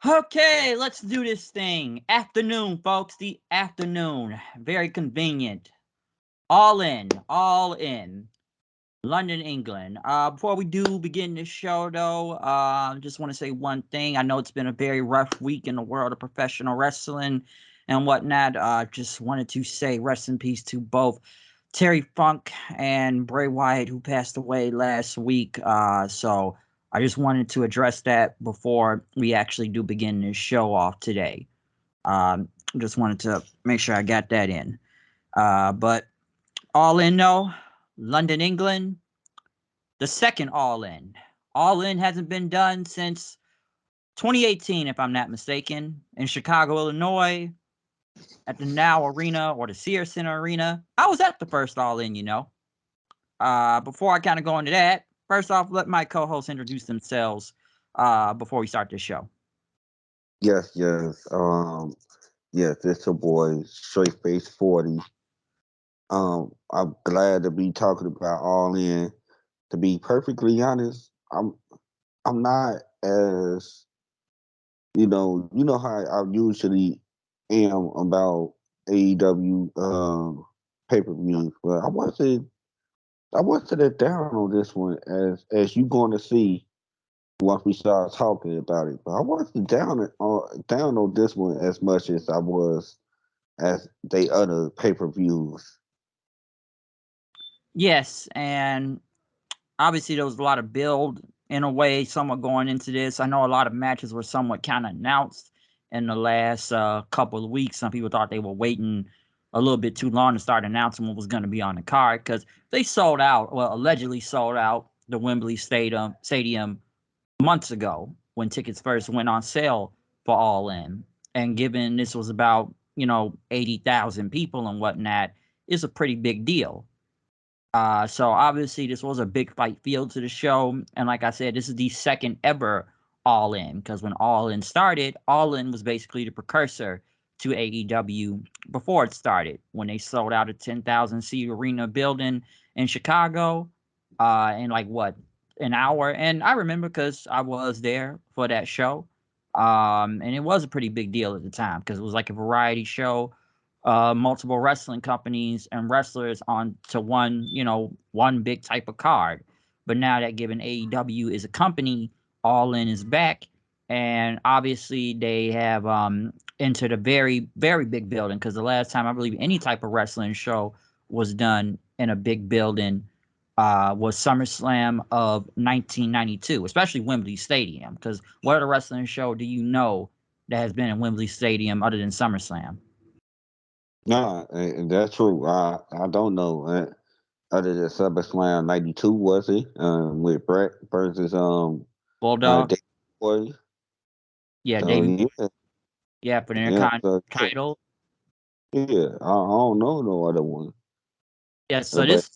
Okay, let's do this thing. Afternoon, folks. The afternoon. Very convenient. All in. All in. London, England. Before we do begin this show, though, just want to say one thing. I know it's been a very rough week in the world of professional wrestling and whatnot. Just wanted to say rest in peace to both Terry Funk and Bray Wyatt, who passed away last week. So I just wanted to address that before we actually do begin this show off today. Just wanted to make sure I got that in. But all in, though, London, England. The second All In. All In hasn't been done since 2018, if I'm not mistaken, in Chicago, Illinois, at the Now Arena or the Sears Center Arena. I was at the first All In, Before I kind of go into that, first off, let my co-hosts introduce themselves before we start this show. Yes. It's your boy, Straight Face 40. I'm glad to be talking about All In. To be perfectly honest, I'm not as you know how I usually am about AEW pay-per-views, but I wasn't as down on this one as you going to see once we start talking about it. But I wasn't down on this one as much as I was as they other pay-per-views. Yes, and obviously there was a lot of build in a way, somewhat going into this. I know a lot of matches were somewhat kind of announced in the last couple of weeks. Some people thought they were waiting a little bit too long to start announcing what was going to be on the card because they sold out, well, allegedly sold out the Wembley Stadium months ago when tickets first went on sale for All In. And given this was about, 80,000 people and whatnot, it's a pretty big deal. So obviously this was a big fight feel to the show, and like I said, this is the second ever All In because when All In started, All In was basically the precursor to AEW before it started when they sold out a 10,000 seat arena building in Chicago, in like what, an hour. And I remember because I was there for that show, and it was a pretty big deal at the time because it was like a variety show, multiple wrestling companies and wrestlers on to one big type of card. But now that given AEW is a company, All In is back, and obviously they have entered a very very big building because the last time I believe any type of wrestling show was done in a big building was SummerSlam of 1992, especially Wembley Stadium. Because what other wrestling show do you know that has been in Wembley Stadium other than SummerSlam? Nah, that's true. I don't know. Other than SummerSlam '92, was it? With Brett versus Bulldog. Dave Boy. Yeah, So Davey. yeah, Yeah, for the yeah. Intercontinental So title. yeah, I don't know no other one. Yeah, Uh, so but this,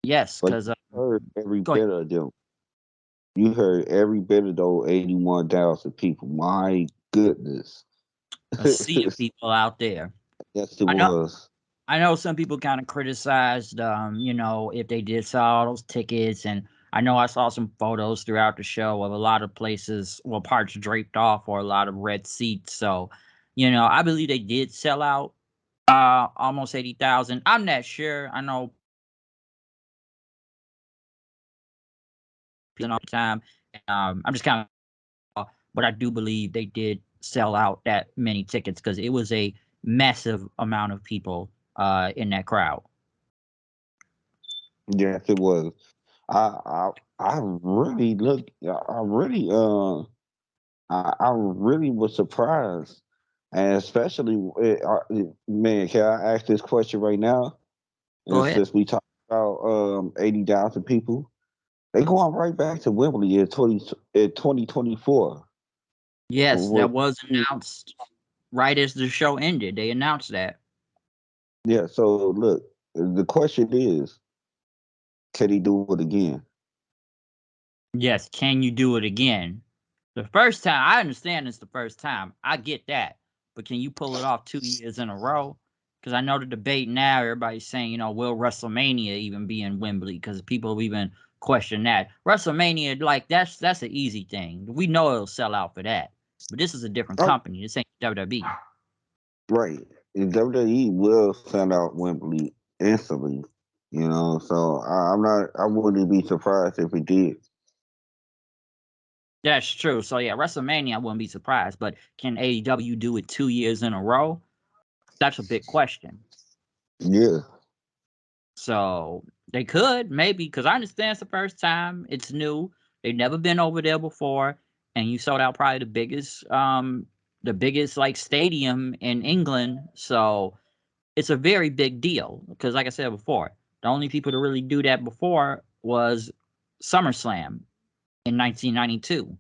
yes, but because you heard every go ahead. bit of them. You heard every bit of those 81,000 people. My goodness. A sea of people out there. Yes, it I know. was. I know some people kind of criticized, if they did sell all those tickets, and I know I saw some photos throughout the show of a lot of places, well, parts draped off or a lot of red seats. So, I believe they did sell out almost 80,000. I'm not sure. I know all the time. I'm just kind of, but I do believe they did sell out that many tickets because it was a massive amount of people in that crowd. Yes, it was. I really look. I really was surprised, and especially, man. Can I ask this question right now? Go And ahead. since we talked about 80,000 people, they going right back to Wembley in 2024. Yes, that What? was announced right as the show ended. They announced that. Yeah. So look, the question is, can he do it again? Yes, can you do it again? The first time, I understand it's the first time. I get that. But can you pull it off 2 years in a row? Because I know the debate now, everybody's saying, will WrestleMania even be in Wembley? Because people even question that. WrestleMania, like, that's an easy thing. We know it'll sell out for that. But this is a different Oh, company. This ain't WWE. right. And WWE will send out Wembley instantly. So I wouldn't be surprised if it did. That's true. So yeah, WrestleMania, I wouldn't be surprised. But can AEW do it 2 years in a row? That's a big question. Yeah. So they could maybe, because I understand it's the first time. It's new. They've never been over there before, and you sold out probably the biggest like stadium in England. So it's a very big deal. Because like I said before, the only people to really do that before was SummerSlam in 1992,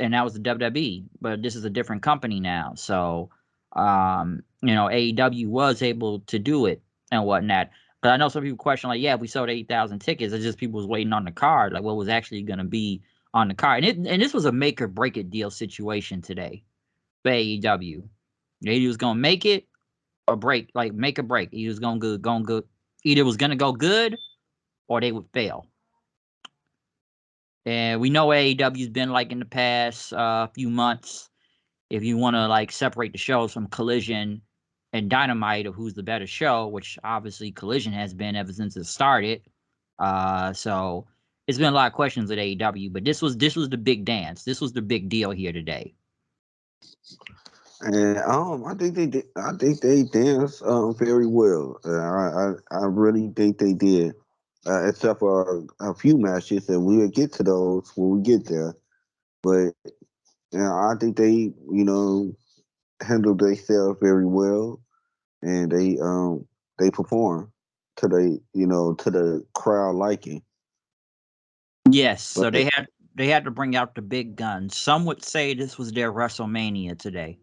and that was the WWE. But this is a different company now, so AEW was able to do it and whatnot. But I know some people question, like, yeah, we sold 8,000 tickets. It's just people was waiting on the card, like what was actually going to be on the card. And this was a make or break it deal situation today for AEW. He was gonna make it or break, like make or break. He was going good. Either it was gonna go good or they would fail. And we know AEW's been like in the past few months. If you want to like separate the shows from Collision and Dynamite of who's the better show, which obviously Collision has been ever since it started. So it's been a lot of questions at AEW, but this was the big dance. This was the big deal here today. And I think they did. I think they danced very well. I really think they did. Except for a few matches, and we will get to those when we get there. But I think they handled themselves very well, and they performed to the crowd liking. Yes, But so they had to bring out the big guns. Some would say this was their WrestleMania today.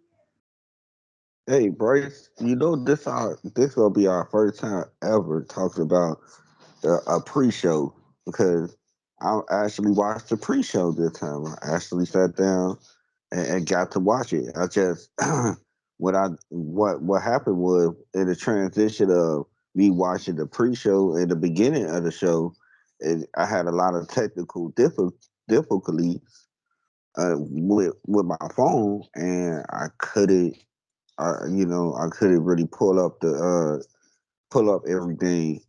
hey, Bryce, this will be our first time ever talking about a pre-show because I actually watched the pre-show this time. I actually sat down and got to watch it. I just what happened was in the transition of me watching the pre-show and the beginning of the show, I had a lot of technical difficulties with my phone, and I couldn't really pull up everything,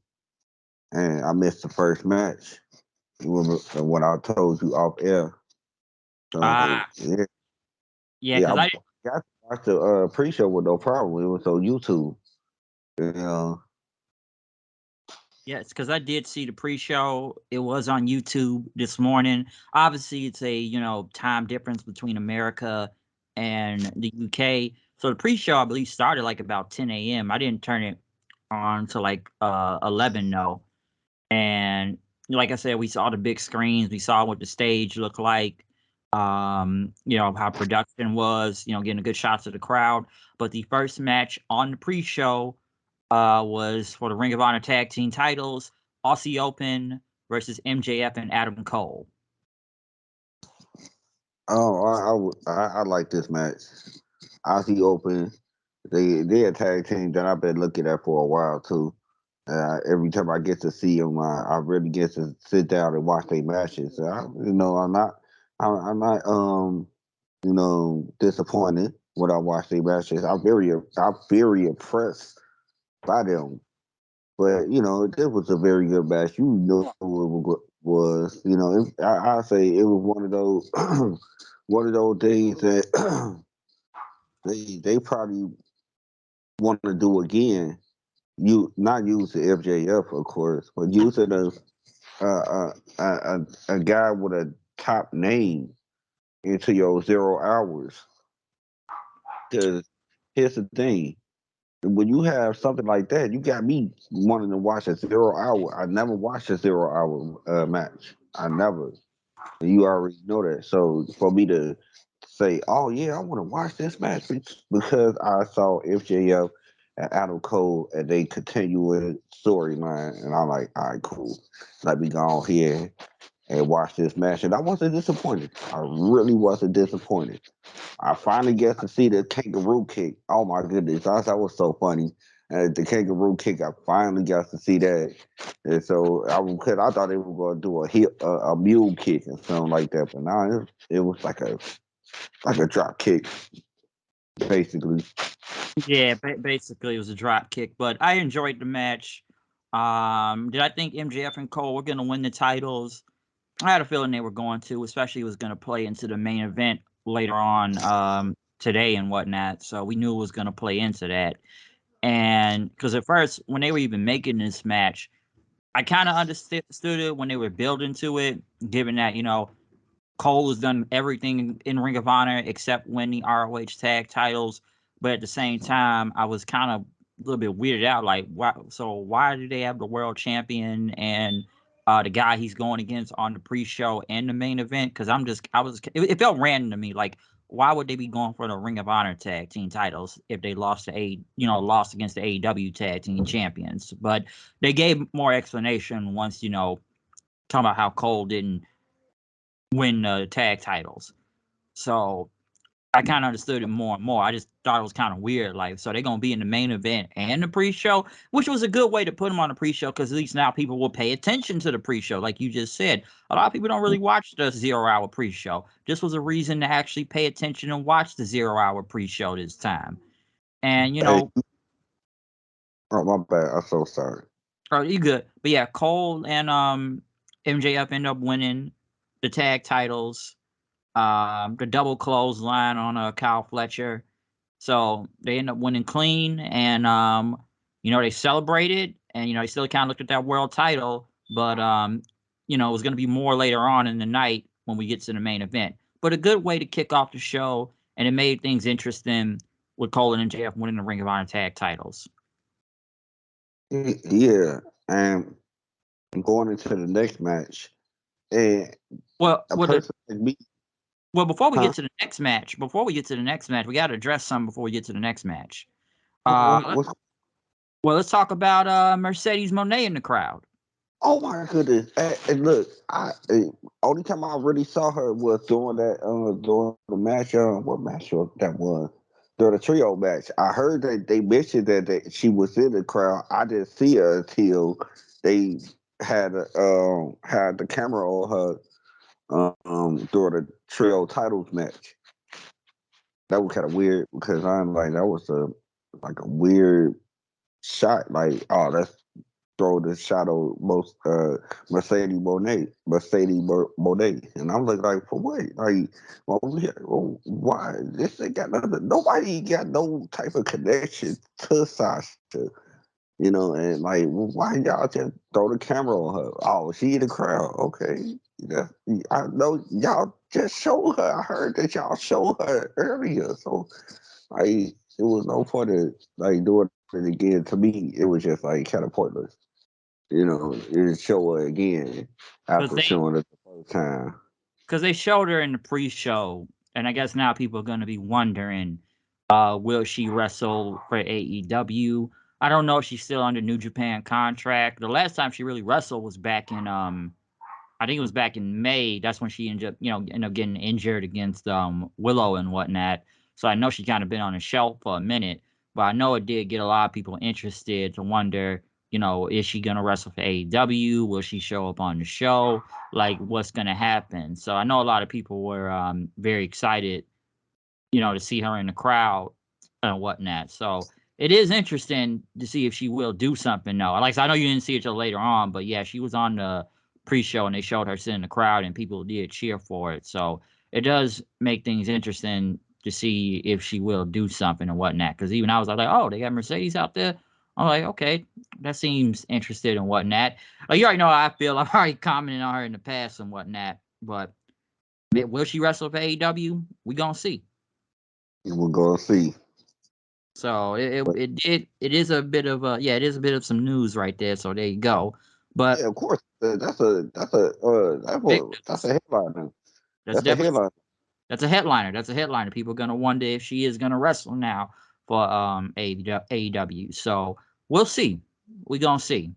and I missed the first match when I told you off air. So Ah, yeah, yeah, yeah, because I I got to watch the pre-show with no problem. It was on YouTube. You know, Yes, because I did see the pre-show. It was on YouTube this morning. Obviously, it's a time difference between America and the UK. So the pre-show, I believe, started like about 10 a.m. I didn't turn it on to like 11 no. And like I said, we saw the big screens. We saw what the stage looked like. How production was. Getting a good shots of the crowd. But the first match on the pre-show was for the Ring of Honor Tag Team titles, Aussie Open versus MJF and Adam Cole. oh, I like this match. Aussie Open, they a tag team that I've been looking at for a while too. Every time I get to see them, I really get to sit down and watch their matches. I'm not disappointed when I watch their matches. I'm very impressed by them. But this was a very good match. You know it was. I say it was one of those one of those days that they probably want to do again. You not use the FJF, of course, but using a guy with a top name into your 0 hours. Because here's the thing: when you have something like that, you got me wanting to watch a 0 hour. I never watched a 0 hour match. I never. You already know that. So for me to say, "Oh yeah, I want to watch this match," because I saw FJF and Adam Cole and they continuing storyline, and I'm like, "All right, cool. Let me go on here and watch this match." And I wasn't disappointed. I really wasn't disappointed. I finally get to see the kangaroo kick. Oh my goodness, that was so funny. The kangaroo kick, I finally got to see that. And so cause I thought they were going to do a mule kick and something like that, but now it was like a like a drop kick, basically. Yeah, basically it was a drop kick, but I enjoyed the match. Did I think MJF and Cole were gonna win the titles? I had a feeling they were going to, especially it was gonna play into the main event later on today and whatnot. So we knew it was gonna play into that. And because at first, when they were even making this match, I kind of understood it when they were building to it, given that Cole has done everything in Ring of Honor except win the ROH tag titles. But at the same time, I was kind of a little bit weirded out. Like, why? So why do they have the world champion and the guy he's going against on the pre-show and the main event? Because it felt random to me. Like, why would they be going for the Ring of Honor tag team titles if they lost against the AEW tag team champions? But they gave more explanation once talking about how Cole didn't win the tag titles. So I kind of understood it more and more. I just thought it was kind of weird. Like, so they're going to be in the main event and the pre show, which was a good way to put them on the pre show because at least now people will pay attention to the pre show. Like you just said, a lot of people don't really watch the 0 hour pre show. This was a reason to actually pay attention and watch the 0 hour pre show this time. And, Hey, oh my bad. I'm so sorry. oh, you good. But yeah, Cole and MJF end up winning the tag titles. The double clothesline on Kyle Fletcher. So they end up winning clean, and they celebrated, and they still kind of looked at that world title, but it was going to be more later on in the night when we get to the main event. But a good way to kick off the show, and it made things interesting with Cole and MJF winning the Ring of Honor tag titles. Yeah, and going into the next match, and Well, a well, the, person like me, well, before we huh? get to the next match, we got to address something before we get to the next match. What, Well, let's talk about Mercedes Moné in the crowd. oh my goodness! And look, only time I really saw her was during the match. What match that was? During the trio match. I heard that they mentioned that she was in the crowd. I didn't see her until they had the camera on her during the trio titles match. That was kind of weird because I'm like that was a weird shot. Like, oh, let's throw the shadow most Mercedes Monet, and I'm like for what? Like, why this ain't got nothing? Nobody got no type of connection to Sasha, and like, why y'all just throw the camera on her? Oh, she in the crowd, okay. Yeah, I know y'all just show her. I heard that y'all show her earlier, so like it was no point of like doing it again. To me, it was just like kind of pointless. It show her again Because after they showing it the first time. because they showed her in the pre-show, and I guess now people are going to be wondering, will she wrestle for AEW? I don't know if she's still under New Japan contract. The last time she really wrestled was back in I think it was back in May. That's when she ended up getting injured against Willow and whatnot. So I know she kind of been on the shelf for a minute, but I know it did get a lot of people interested to wonder, is she gonna wrestle for AEW? Will she show up on the show? Like, what's gonna happen? So I know a lot of people were very excited, to see her in the crowd and whatnot. So it is interesting to see if she will do something. Though, like I know you didn't see it till later on, but yeah, she was on the pre-show and they showed her sitting in the crowd and people did cheer for it. So it does make things interesting to see if she will do something and whatnot. Because even I was like, oh, they got Mercedes out there. I'm like, okay, that seems interested and whatnot. Like, you already know how I feel. I've already commented on her in the past and whatnot. But will she wrestle for AEW? We gonna see. We're gonna see. So it But it did it is a bit of it is a bit of some news right there. So there you go. But yeah, of course, it, that's a headliner. that's That's a definitely headliner. that's a headliner. That's a headliner. People are gonna wonder if she is gonna wrestle now for AEW. So we'll see. We gonna see.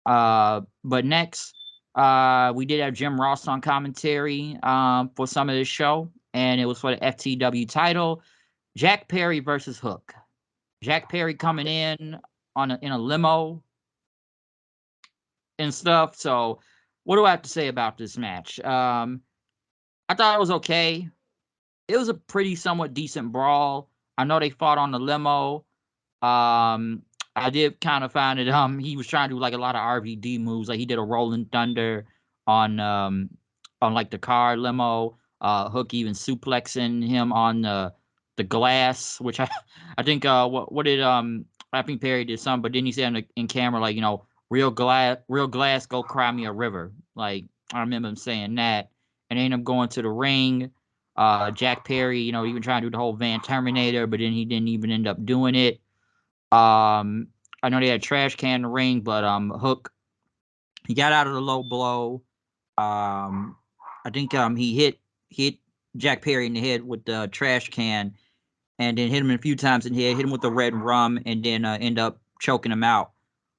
But next, we did have Jim Ross on commentary for some of this show, and it was for the FTW title. Jack Perry versus Hook. Jack Perry coming in in a limo and stuff. So, what do I have to say about this match? I thought it was okay. It was a pretty somewhat decent brawl. I know they fought on the limo. Um, I did kind of find it. He was trying to do like a lot of RVD moves. Like he did a Rolling Thunder on like the car limo. Hook even suplexing him on the glass, which I think what did I think Perry did something, but then he said in camera like real glass, go cry me a river. Like I remember him saying that, and they ended up going to the ring. Jack Perry, even trying to do the whole Van Terminator, but then he didn't even end up doing it. I know they had a trash can in the ring, but Hook, he got out of the low blow. I think he hit Jack Perry in the head with the trash can, and then hit him a few times in the head, hit him with the red rum, and then end up choking him out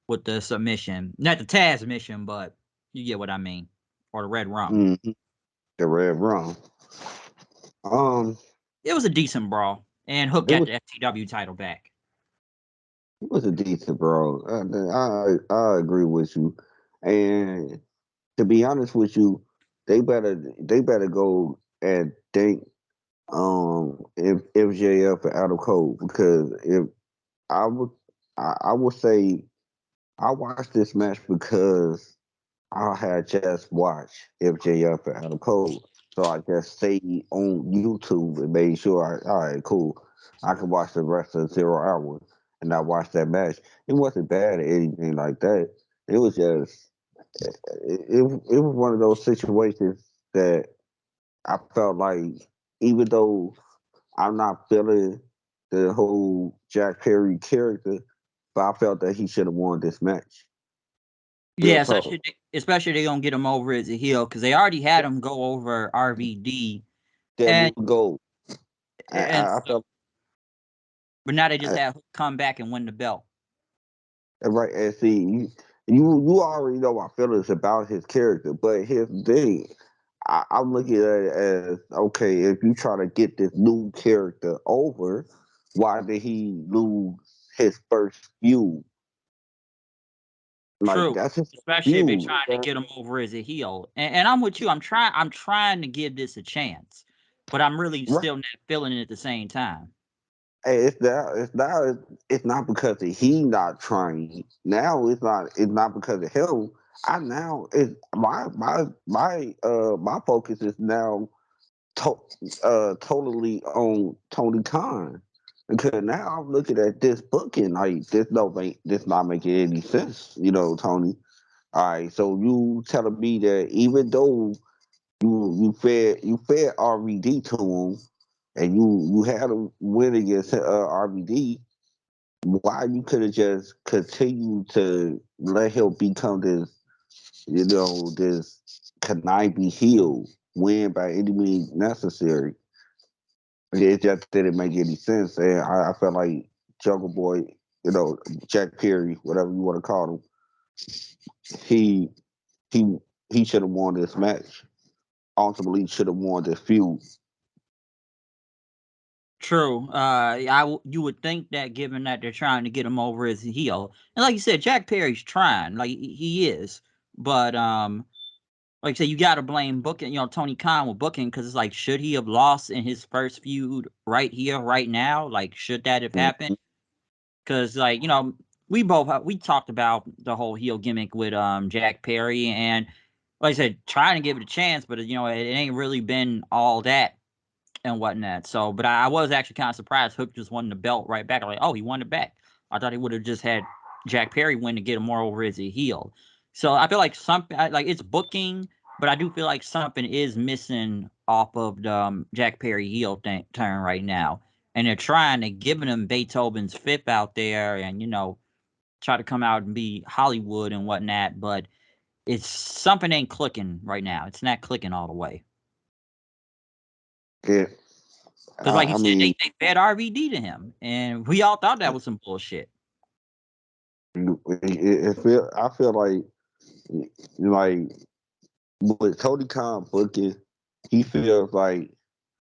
with the submission. Not the Taz submission, but you get what I mean, or the red rum. Mm-hmm. The red rum. Um, It was a decent brawl, and Hook it got was the FTW title back. it was a decent bro. I agree with you, and to be honest with you, they better go and thank if MJF and Adam Cole, because if I would I would say I watched this match because I had just watched MJF and Adam Cole. So I just stayed on YouTube and made sure all right, cool. I could watch the rest of 0 hours and I watched that match. It wasn't bad or anything like that. It was just it was one of those situations that I felt like, even though I'm not feeling the whole Jack Perry character, but I felt that he should have won this match. Real Yeah, talk. especially they gonna get him over as a heel because they already had him go over RVD, There and we go. and I so, felt but now they just I, have Hook come back and win the belt. right. And see, you already know my feelings about his character, but here's the thing. I'm looking at it as, okay, if you try to get this new character over, why did he lose his first feud? Like, True, that's his especially if they're feud. trying to get him over as a heel. And I'm with you. I'm trying to give this a chance, but I'm really Right. still not feeling it at the same time. Hey, it's not because of he not trying. Now it's not because of him. I now it's my focus is now to, totally on Tony Khan, because now I'm looking at this booking like this not making any sense. Tony. All right, so you telling me that even though you fed RVD to him, and you had him win against RVD, why you could have just continued to let him become this conniving heel, win by any means necessary? It just didn't make any sense, and I felt like Jungle Boy, Jack Perry, whatever you want to call him, he he he should have won this match. Ultimately, should have won this feud. True. You would think that given that they're trying to get him over as a heel, and like you said, Jack Perry's trying, like he is, but like I said, you got to blame booking. Tony Khan with booking because it's like, should he have lost in his first feud right here, right now? Like, should that have happened? Mhm. Because we talked about the whole heel gimmick with Jack Perry, and like I said, trying to give it a chance, but it ain't really been all that and whatnot. So, but I was actually kind of surprised Hook just won the belt right back. I'm like, oh, he won it back. I thought he would have just had Jack Perry win to get him more over as a heel. So I feel like something like it's booking, but I do feel like something is missing off of the Jack Perry heel turn right now. And they're trying to giving him Beethoven's Fifth out there, and try to come out and be Hollywood and whatnot. But it's something ain't clicking right now. It's not clicking all the way. Yeah, Because, like you I said, mean, they fed RVD to him, and we all thought that was some bullshit. I feel like with Tony Khan booking, he feels like,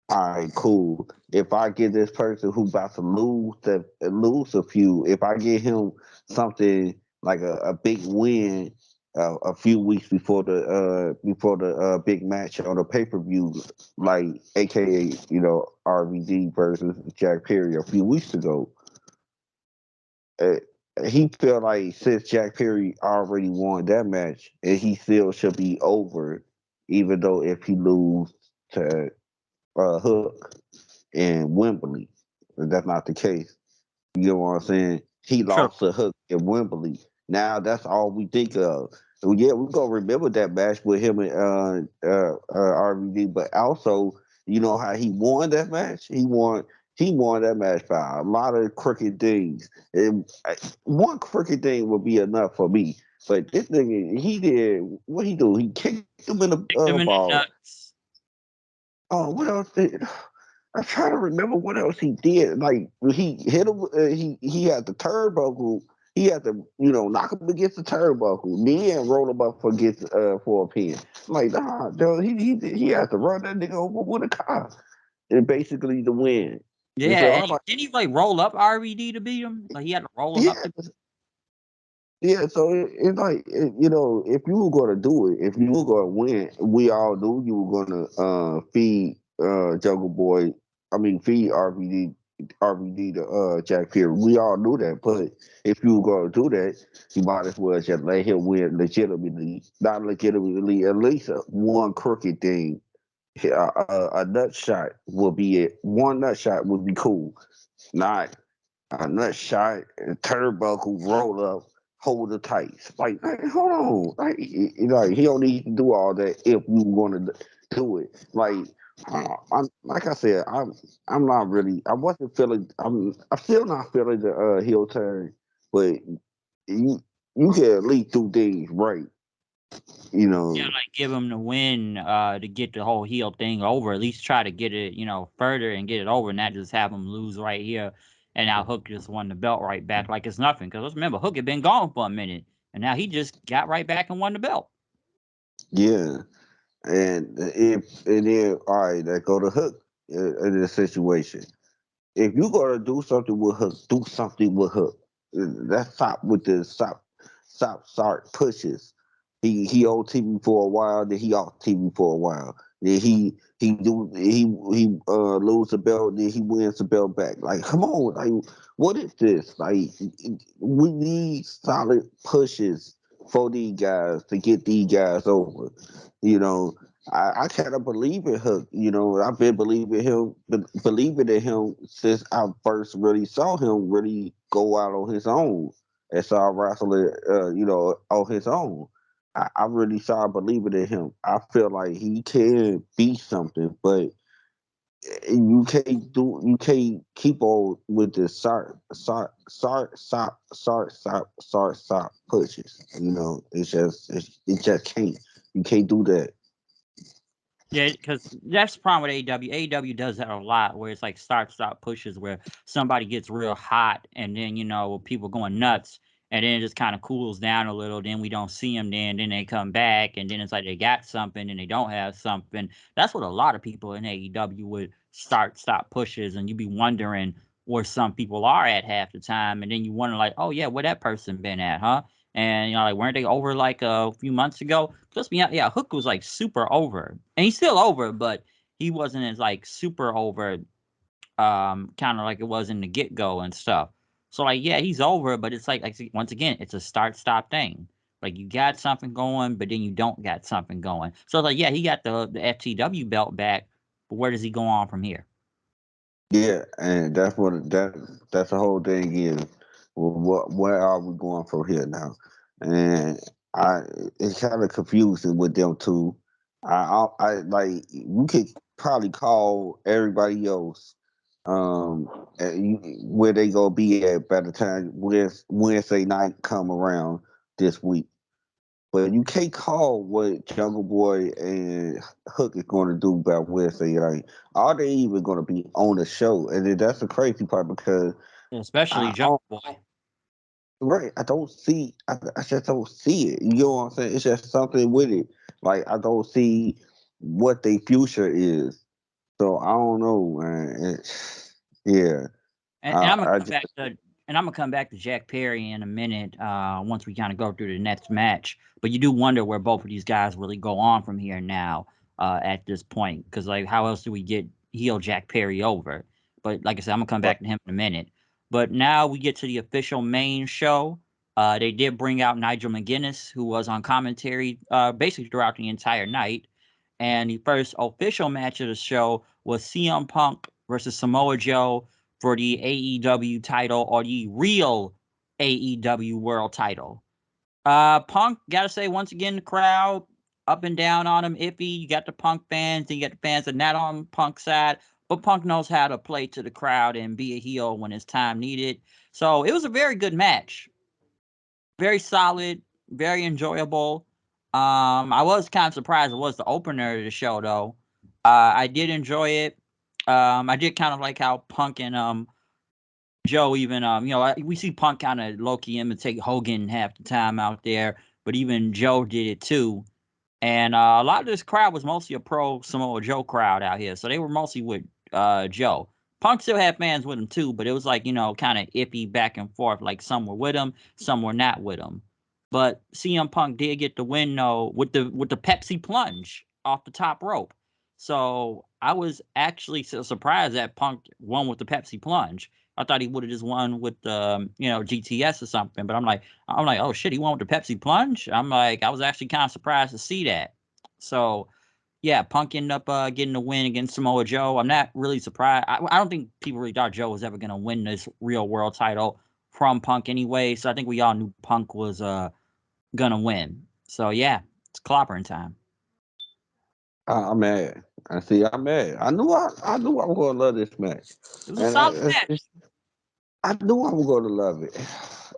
all right, cool. If I get this person who about to lose a few, if I get him something like a big win, a few weeks before the big match on the pay per view, like AKA RVD versus Jack Perry a few weeks ago. Uh, he felt like since Jack Perry already won that match, and he still should be over, even though if he lose to Hook in Wembley, that's not the case. You know what I'm saying? He True. lost to Hook at Wembley. Now that's all we think of. So yeah, we're gonna remember that match with him and RVD, but also you know how he won that match? He won that match by a lot of crooked things. One crooked thing would be enough for me. But this nigga, he did what he do? He kicked him in the Kicked him in the balls. nuts. Oh, what else did? I'm trying to remember what else he did. Like he hit him. He had the turnbuckle. He had to knock him against the turnbuckle, then roll him up for a pin. I'm like nah, dude, he had to run that nigga over with a car and basically to win. And Yeah, so and I'm like, didn't he like roll up RVD to beat him? Like he had to roll him up yeah, to. yeah. So it's like if you were gonna do it, if you were gonna win, we all knew you were gonna feed Jungle Boy. I mean, feed RVD to Jack Perry. We all knew that, but if you were gonna do that, you might as well just let him win legitimately, not legitimately. At least one crooked thing, a nut shot would be it. One nut shot would be cool. Not a nut shot, a turnbuckle, roll up, hold the tights. Like, hold on. Like, he don't need to do all that if we want to do it. Like, I'm like I said, I'm not really. I wasn't feeling. I'm still not feeling the heel turn, but you you can at least do things right. You Yeah, know. like give him the win to get the whole heel thing over. At least try to get it, further and get it over, not just have him lose right here. And now Hook just won the belt right back like it's nothing. Because let's remember, Hook had been gone for a minute, and now he just got right back and won the belt. Yeah. And then all right, that go to Hook in this situation. If you're gonna do something with Hook, do something with Hook. Let's stop with the start pushes. He on TV for a while, then he off TV for a while. Then he lose the belt, then he wins the belt back. Like, come on, like what is this? Like we need solid pushes for these guys to get these guys over. You know, I cannot believe in Hook. I've been believing in him since I first really saw him really go out on his own and saw wrestling, on his own. I really saw believing in him. I feel like he can be something, but you can't keep on with the start pushes. It just can't. You can't do that. Yeah, because that's the problem with AEW. AEW does that a lot, where it's like start pushes, where somebody gets real hot, and then people going nuts, and then it just kind of cools down a little. Then we don't see them. Then they come back, and then it's like they got something, and they don't have something. That's what a lot of people in AEW would stop pushes, and you be wondering where some people are at half the time, and then you wonder like, oh yeah, where that person been at, huh? And like weren't they over like a few months ago? Let's be honest, yeah, Hook was like super over, and he's still over, but he wasn't as like super over, kind of like it was in the get go and stuff. So like, yeah, he's over, but it's like once again, it's a start stop thing. Like you got something going, but then you don't got something going. So like, yeah, he got the FTW belt back, but where does he go on from here? Yeah, and that's the whole thing is, well, where are we going from here now? And I it's kind of confusing with them too. I like you could probably call everybody else where they gonna be at by the time Wednesday night come around this week. But you can't call what Jungle Boy and Hook is going to do by Wednesday night. Are they even going to be on the show? And then that's the crazy part because Especially I, Jungle I Boy. right, I just don't see it. You know what I'm saying? It's just something with it. Like I don't see what their future is. So I don't know, man. Yeah, And I'm gonna I come just back to and I'm gonna come back to Jack Perry in a minute. Once we kind of go through the next match, but you do wonder where both of these guys really go on from here now. At this point, because like, how else do we get heel Jack Perry over? But like I said, I'm gonna come But back to him in a minute. But now we get to the official main show. They did bring out Nigel McGuinness, who was on commentary basically throughout the entire night. And the first official match of the show was CM Punk versus Samoa Joe for the AEW title, or the real AEW World title. Punk, gotta say, once again, the crowd up and down on him, iffy. You got the Punk fans, and you got the fans that are not on Punk's side. But Punk knows how to play to the crowd and be a heel when it's time needed. So it was a very good match. Very solid, very enjoyable. I was kind of surprised it was the opener of the show, though. I did enjoy it. I did kind of like how Punk and Joe even we see Punk kind of low key imitate Hogan half the time out there, but even Joe did it too. And a lot of this crowd was mostly a pro Samoa Joe crowd out here, so they were mostly with Joe. Punk still had fans with him too, but it was like, kind of iffy back and forth. Like some were with him, some were not with him. But CM Punk did get the win though with the Pepsi plunge off the top rope. So I was actually so surprised that Punk won with the Pepsi plunge. I thought he would have just won with GTS or something. But I'm like, oh shit, he won with the Pepsi plunge. I'm like, I was actually kind of surprised to see that. So yeah, Punk ended up getting the win against Samoa Joe. I'm not really surprised. I don't think people really thought Joe was ever going to win this real world title from Punk anyway. So I think we all knew Punk was going to win. So yeah, it's clobbering time. I'm mad. I see. I'm mad. I knew I was gonna love this match, It was a and solid match. I knew I was gonna love it.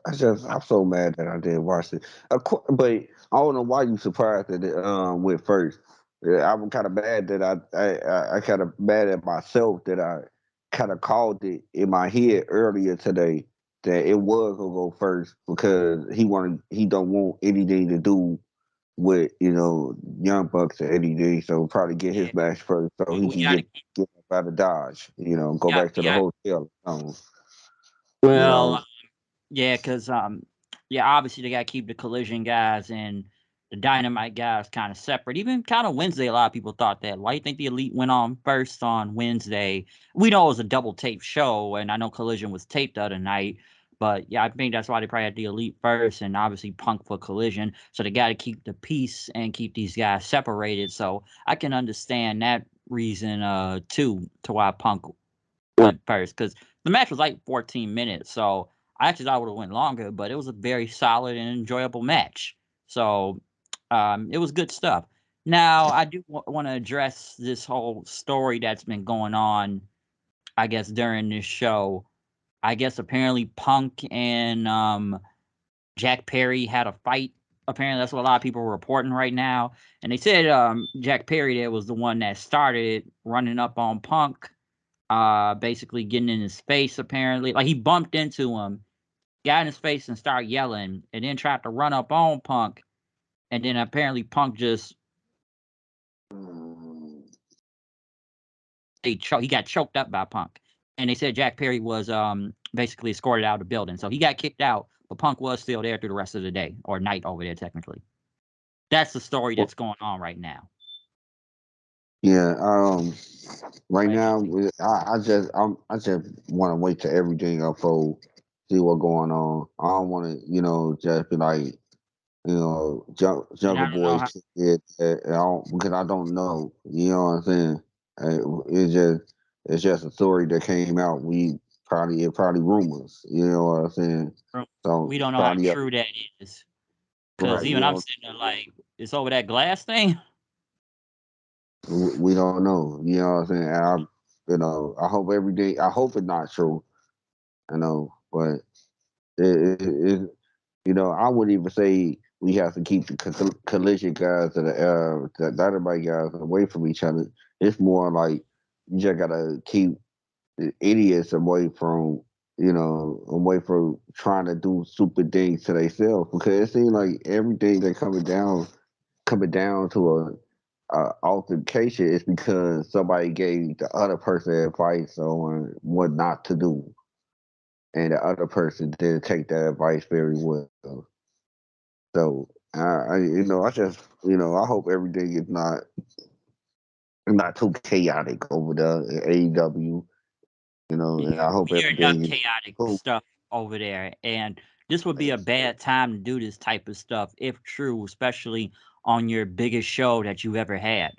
I'm so mad that I didn't watch it. But I don't know why you surprised that it went first. Yeah, I'm kind of mad that I kind of mad at myself that I kind of called it in my head earlier today that it was gonna go first because he don't want anything to do with Young Bucks or anything, so probably get Yeah, his match first so he we can got to keep. get up out of Dodge, go Yeah, back to the hotel. You well, know, yeah, because yeah, obviously they gotta keep the Collision guys and the Dynamite guys kind of separate. Even kind of Wednesday, a lot of people thought that. Why do you think the Elite went on first on Wednesday? We know it was a double tape show, and I know Collision was taped the other night. But yeah, I think that's why they probably had the Elite first, and obviously Punk for Collision. So they got to keep the peace and keep these guys separated. So I can understand that reason, too, to why Punk went first, because the match was like 14 minutes. So I actually thought it would have went longer, but it was a very solid and enjoyable match. So it was good stuff. Now I do want to address this whole story that's been going on, I guess, during this show. I guess apparently Punk and Jack Perry had a fight. Apparently that's what a lot of people are reporting right now. And they said Jack Perry there was the one that started running up on Punk, basically getting in his face. Apparently, like, he bumped into him, got in his face and started yelling, and then tried to run up on Punk, and then apparently Punk just he got choked up by Punk, and they said Jack Perry was basically escorted out of the building, so he got kicked out, but Punk was still there through the rest of the day or night over there technically. That's the story well, that's going on right now. yeah. Right Like, now, I just want to wait till everything unfold, see what's going on. I don't want to, just be like, and I Jungle don't know Boy how. did that. Because I don't know. You know what I'm saying? It's just a story that came out. It probably rumors. You know what I'm saying? So We don't know how probably true that is, because right. even I'm sitting there like, it's over that glass thing. We don't know. You know what I'm saying? And I hope everything. I hope it's not true. I know, but it I wouldn't even say we have to keep the collision guys and the dynamite guys away from each other. It's more like you just gotta keep the idiots away from trying to do stupid things to themselves because it seems like everything that coming down to a altercation is because somebody gave the other person advice on what not to do. and the other person didn't take that advice very well. So I just, I hope everything is not too chaotic over there at AEW. And I hope We hear enough everything is chaotic cool. stuff over there, and this would be a bad time to do this type of stuff if true, especially on your biggest show that you ever had.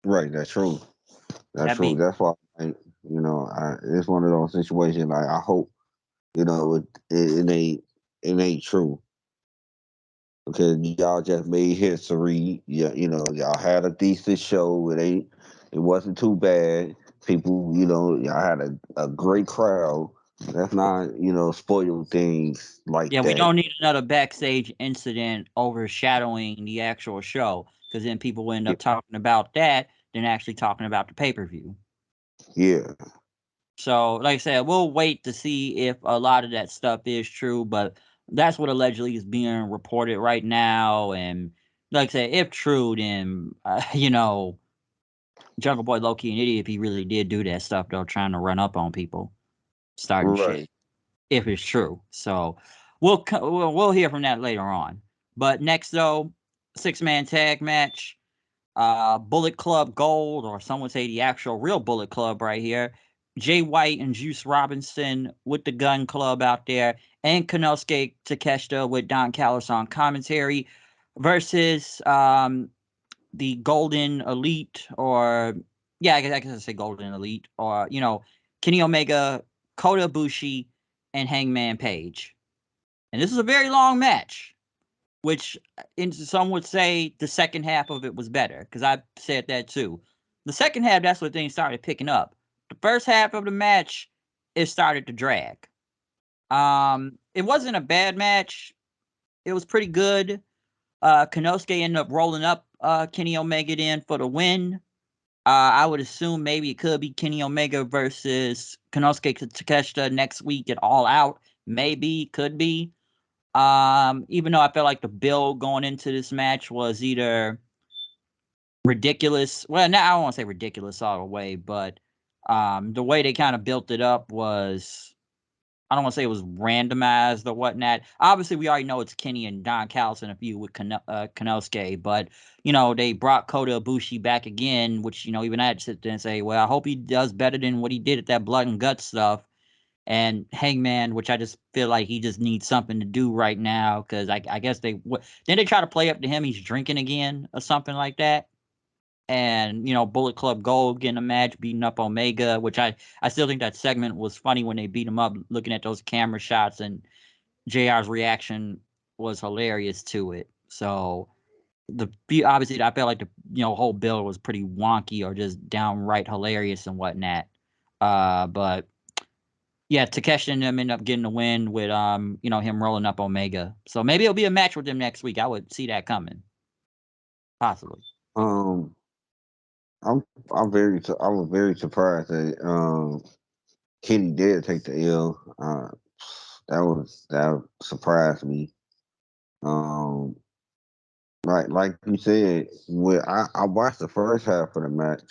Right, that's true. That's That true. be That's why, it's one of those situations. Like I hope, it ain't true because y'all just made history. Yeah, y'all had a decent show. It wasn't too bad. People, y'all had a great crowd. That's not, spoil things like yeah, we that. don't need another backstage incident overshadowing the actual show, because then people will end Yeah, up talking about that than actually talking about the pay per view. yeah, So, like I said, we'll wait to see if a lot of that stuff is true, but that's what allegedly is being reported right now. And like I said, if true, then Jungle Boy low key an idiot if he really did do that stuff though, trying to run up on people, starting right. shit. If it's true, so we'll hear from that later on. But next though, 6-man tag match. Bullet Club Gold, or some would say the actual real Bullet Club right here. Jay White and Juice Robinson with the Gun Club out there, and Konosuke Takeshita with Don Callis on commentary versus the Golden Elite, or yeah, I guess I say Golden Elite, or Kenny Omega, Kota Ibushi, and Hangman Page. And this is a very long match, which some would say the second half of it was better, because I said that too. The second half, that's when things started picking up. The first half of the match, it started to drag. It wasn't a bad match. It was pretty good. Konosuke ended up rolling up Kenny Omega in for the win. I would assume maybe it could be Kenny Omega versus Konosuke Takeshita next week at All Out. Maybe, could be. Even though I felt like the build going into this match was either ridiculous. Well, now I don't want to say ridiculous all the way, but the way they kind of built it up was, I don't want to say it was randomized or whatnot. Obviously, we already know it's Kenny and Don Callis in a feud with Konosuke, but they brought Kota Ibushi back again, which even I had to sit there and say, well, I hope he does better than what he did at that blood and guts stuff. And Hangman, which I just feel like he just needs something to do right now, because I guess then they try to play up to him he's drinking again or something like that. And Bullet Club Gold getting a match, beating up Omega, which I still think that segment was funny when they beat him up, looking at those camera shots, and JR's reaction was hilarious to it. So obviously I felt like the whole bill was pretty wonky or just downright hilarious and whatnot. But yeah, Takeshi and them end up getting the win with him rolling up Omega. So maybe it'll be a match with them next week. I would see that coming, possibly. Um, I was very surprised that Kenny did take the L. That surprised me. Um, like you said, when I watched the first half of the match,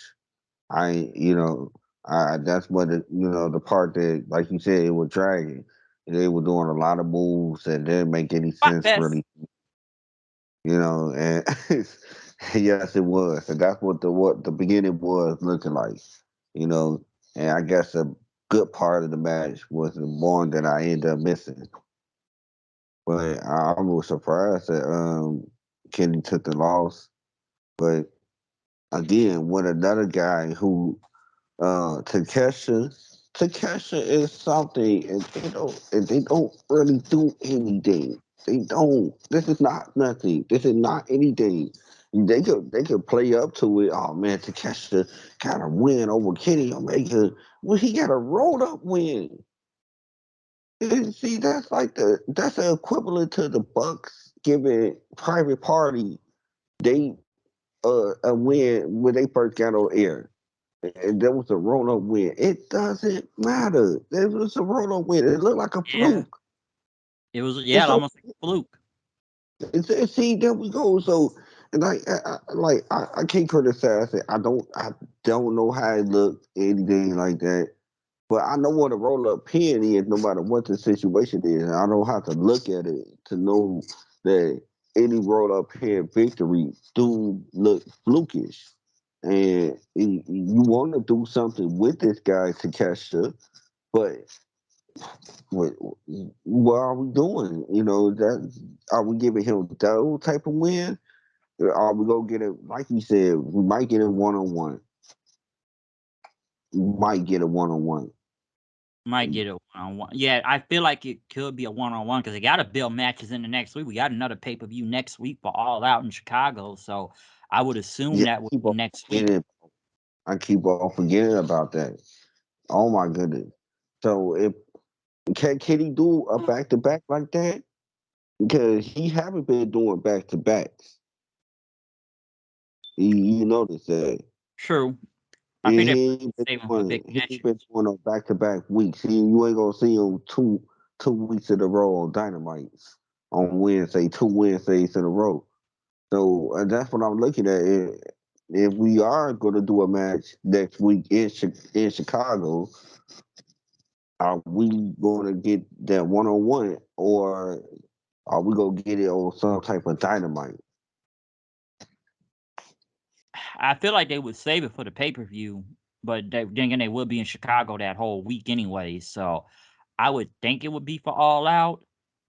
I you know I that's what the part that, like you said, it was dragging. They were doing a lot of moves that didn't make any Spot sense fest. really, and yes, it was, and that's what the beginning was looking like, you know, and I guess a good part of the match was the one that I ended up missing. But I was surprised that Kenny took the loss. But again, with another guy who Takesha Takesha is something, and they don't really do anything. They don't. This is not nothing. This is not anything. They could play up to it. Oh man, Takesha got a win over Kenny Omega. Well, he got a rolled up win. And see, that's the equivalent to the Bucks giving Private Party they a win when they first got on air. And there was a roll up win. It doesn't matter. There was a roll up win. It looked like a Yeah, fluke. it was. Yeah, It's almost okay. like a fluke. See, there we go. So, and I can't criticize it. I don't know how it looked, anything like that. But I know what a roll up pin is, no matter what the situation is. I don't have to look at it to know that any roll up pin victory do look flukish. And you want to do something with this guy Takesha, but what what are we doing? You know, that are we giving him those type of win? Or are we gonna get it like you said, we might get a one on one. Might get a one on one. Might get a one-on-one. Yeah, I feel like it could be a one-on-one because they got to build matches in the next week. We got another pay-per-view next week for All Out in Chicago, so I would assume Yeah, that would keep be on next week. forgetting. I keep on forgetting about that. Oh my goodness. So if can he do a back to back like that? Because he haven't been doing back to backs. You notice that. True. I think they're He ain't been saving for big doing he ain't matches. been doing no back to back weeks. You ain't gonna see him two weeks in a row on Dynamites on Wednesday, 2 Wednesdays in a row. So that's what I'm looking at. If we are going to do a match next week in Chicago, are we going to get that one on one, or are we going to get it on some type of Dynamite? I feel like they would save it for the pay-per-view, but then again, they will be in Chicago that whole week anyway, so I would think it would be for All Out.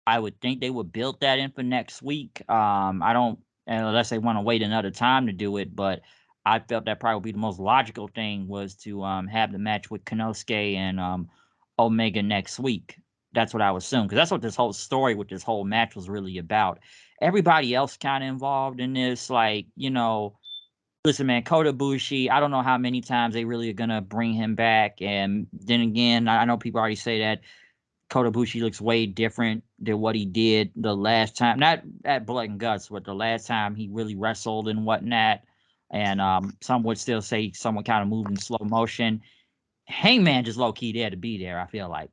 I would think they would build that in for next week. I don't, unless they want to wait another time to do it, but I felt that probably would be the most logical thing was to have the match with Konosuke and Omega next week. That's what I would assume because that's what this whole story with this whole match was really about. Everybody else kind of involved in this, like listen, man, Kota Ibushi. I don't know how many times they really are gonna bring him back, and then again, I know people already say that Kota Ibushi looks way different than what he did the last time. Not at Blood and Guts, but the last time he really wrestled and whatnot. And some would still say someone kind of moved in slow motion. Hangman just low key there to be there. I feel like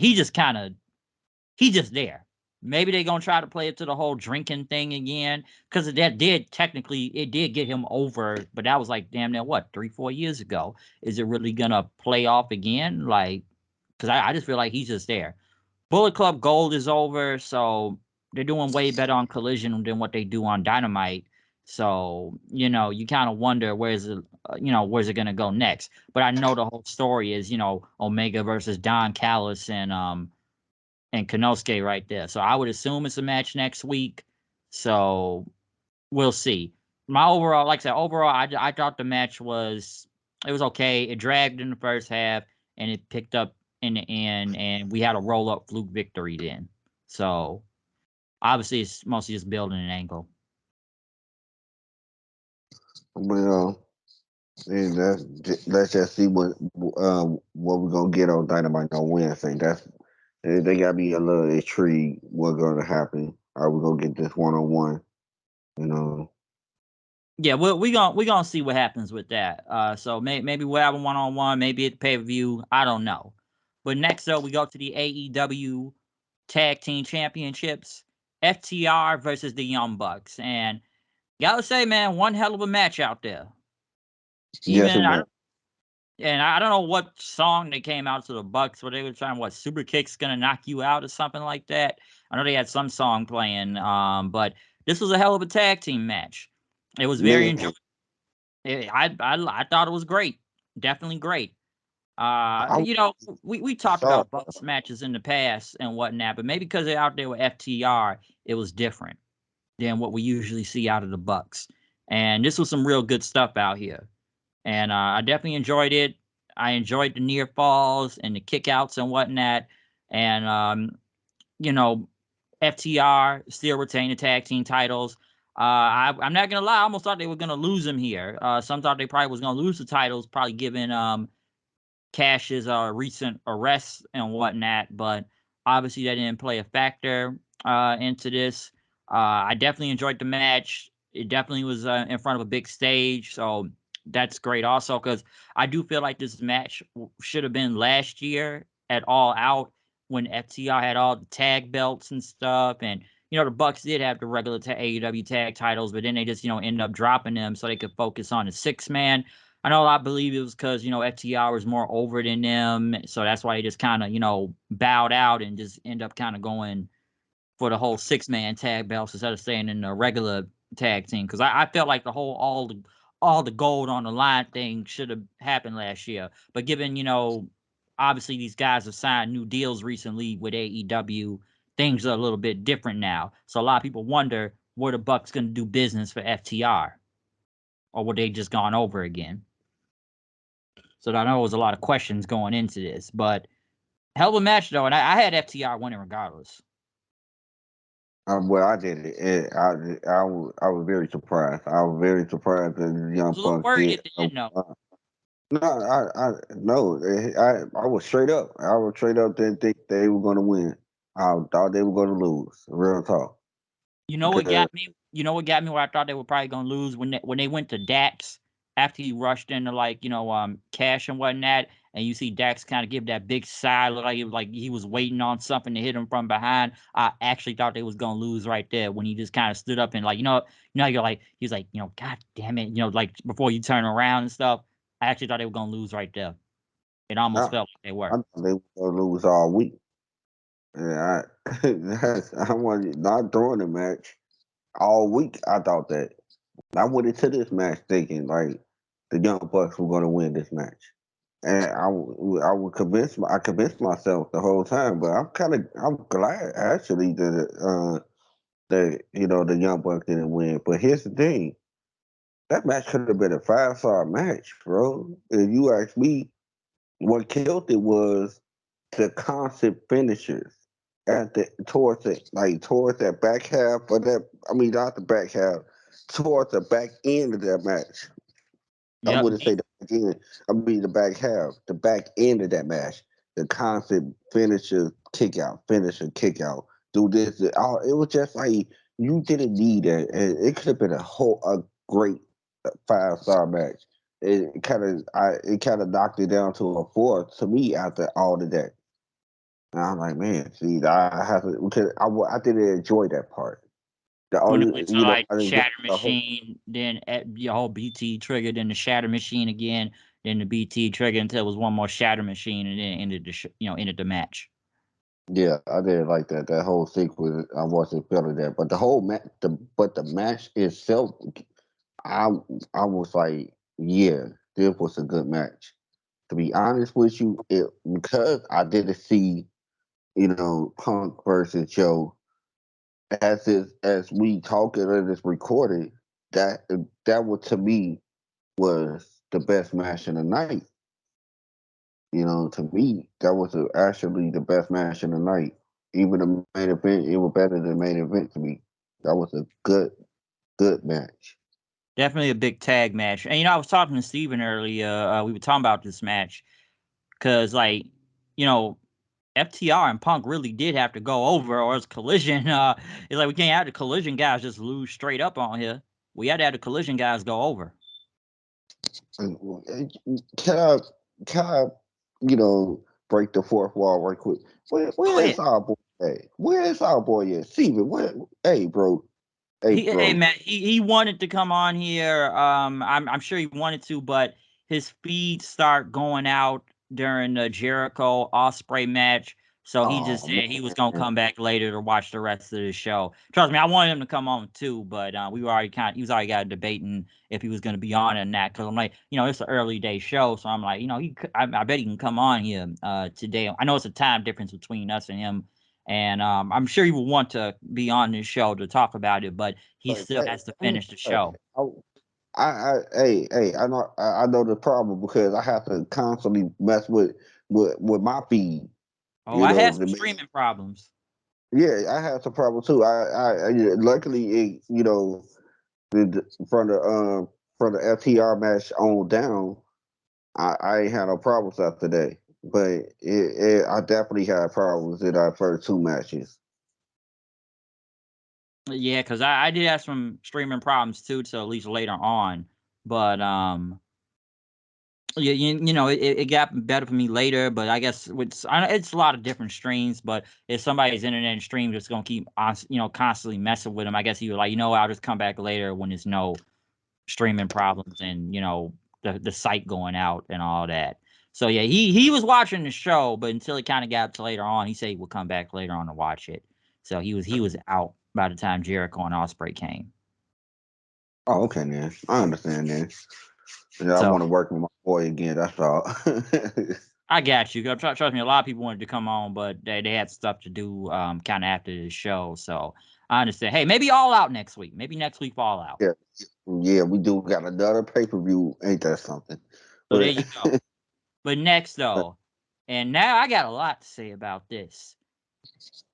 he just kind of he just there. Maybe they're gonna try to play it to the whole drinking thing again because that did technically it did get him over, but that was like damn near what 3 4 years ago. Is it really gonna play off again? Like because I just feel like he's just there. Bullet Club Gold is over, so they're doing way better on Collision than what they do on Dynamite. So you kind of wonder where's it gonna go next. But I know the whole story is Omega versus Don Callis and Konosuke right there. So I would assume it's a match next week. So we'll see. My overall, like I said, overall, I thought the match it was okay. It dragged in the first half and it picked up in the end, and we had a roll up fluke victory then. So obviously, it's mostly just building an angle. Well, and let's just see what we're gonna get on Dynamite on Wednesday. They got me a little intrigued what's gonna happen. Are we gonna get this one on one? You know. Yeah, we gonna see what happens with that. So maybe we'll have a one on one, maybe at pay per view. I don't know. But next up, we go to the AEW Tag Team Championships, FTR versus the Young Bucks, and gotta say, man, one hell of a match out there. Yes, it Even was. I don't know what song they came out to the Bucks where they were trying what super kicks gonna knock you out or something like that. I know they had some song playing, but this was a hell of a tag team match. It was very Man, enjoyable. I thought it was great, definitely great. I We talked saw. about Bucks matches in the past and whatnot, but maybe because they're out there with FTR, it was different than what we usually see out of the Bucks. And this was some real good stuff out here. And I definitely enjoyed it. I enjoyed the near falls and the kickouts and whatnot. And you know, FTR still retain the tag team titles. I'm not gonna lie, I almost thought they were gonna lose them here. Some thought they probably was gonna lose the titles, probably given Cash's recent arrests and whatnot, but obviously that didn't play a factor into this. I definitely enjoyed the match. It definitely was in front of a big stage, so that's great. Also, because I do feel like this match should have been last year at All Out when FTR had all the tag belts and stuff, and the Bucks did have the regular AEW tag titles, but then they just ended up dropping them so they could focus on the 6 man. I know a lot believe it was because, FTR was more over than them. So that's why they just kind of, bowed out and just end up kind of going for the whole 6-man tag belts instead of staying in the regular tag team. Because I felt like the whole all the gold on the line thing should have happened last year. But given, obviously these guys have signed new deals recently with AEW, things are a little bit different now. So a lot of people wonder, were the Bucks going to do business for FTR? Or were they just gone over again? So I know there was a lot of questions going into this, but hell of a match though, and I had FTR winning regardless. Well, I did it. I was very surprised. I was very surprised that the I Young was a little Bucks worried did. at the end though. No, no. I was straight up. I was straight up. Didn't think they were going to win. I thought they were going to lose. Real talk. You know what Because got me? You know what got me where I thought they were probably gonna lose when they went to Dax after he rushed into Cash and whatnot, and you see Dax kind of give that big sigh, look like he was waiting on something to hit him from behind. I actually thought they was gonna lose right there when he just kind of stood up and you're like he was like God damn it, like before you turn around and stuff. I actually thought they were gonna lose right there. It almost I, felt like they I were. thought they were going to lose all week. Yeah, I was not throwing the match all week. I thought that. I went into this match thinking like the Young Bucks were going to win this match, and I convinced myself the whole time. But I'm glad actually that the Young Bucks didn't win. But here's the thing: that match could have been a 5-star match, bro. If you ask me, what killed it was the constant finishers at the towards that back half of that. I mean, not the back half, towards the back end of that match. I Yep. wouldn't say the back end. I mean the back half, the back end of that match. The constant finisher, kick out. Do this. It was just like you didn't need that. And it could have been a great 5-star match. It kind of knocked it down to a 4 to me after all of that. And I'm like, man, see, I have to because I didn't enjoy that part. The When it only went to like I enjoyed Shatter the whole. Machine, then the whole BT trigger, then the Shatter Machine again, then the BT trigger until it was one more Shatter Machine, and then ended ended the match. Yeah, I didn't like that. That whole sequence, I wasn't feeling that. But the whole match, the match itself, I I was like, yeah, this was a good match. To be honest with you, because I didn't see, Punk versus Joe as we talking and it's recorded, that that was to me was the best match in the night. To me, that was actually the best match in the night. Even the main event, it was better than the main event to me. That was a good match. Definitely a big tag match. And I was talking to Steven earlier. We were talking about this match because, you know, FTR and Punk really did have to go over, or it's Collision. It's like we can't have the Collision guys just lose straight up on here. We had to have the Collision guys go over. Can I, can I, break the fourth wall right quick? Go Where ahead. is our boy at? Where is our boy at? Steven, hey, bro. Hey, Hey bro. man, he wanted to come on here. I'm sure he wanted to, but his feed start going out during the Jericho Osprey match. So he just Oh, said he was gonna man. come back later to watch the rest of the show. Trust me, I wanted him to come on too, but we were already he was already got debating if he was gonna be on or not. Because I'm like, it's an early day show, so I'm like, I bet he can come on here today. I know it's a time difference between us and him, and I'm sure he will want to be on this show to talk about it, but he Hey, still hey, has to hey, finish the hey, show. hey, I know the problem because I have to constantly mess with my feed. Oh, I had To some make, streaming problems. yeah, I have some problem too. Luckily, from the FTR match on down, I ain't had no problems after that. But I definitely had problems in our first two matches. Yeah, because I did have some streaming problems too, till at least later on. But yeah, it got better for me later. But I guess it's a lot of different streams. But if somebody's internet stream just gonna keep on, constantly messing with them, I guess he was like, I'll just come back later when there's no streaming problems and the site going out and all that. So yeah, he was watching the show, but until it kind of got to later on, he said he would come back later on to watch it. So he was out by the time Jericho and Ospreay came. Oh, okay, then. I understand then. Yeah, I So want to work with my boy again. That's all. I got you. Trust me, a lot of people wanted to come on, but they had stuff to do kind of after the show. So I understand. Hey, maybe All Out next week. Maybe next week All Out. Yeah, yeah, we do got another pay per view. Ain't that something? So there But you go. But next though, and now I got a lot to say about this.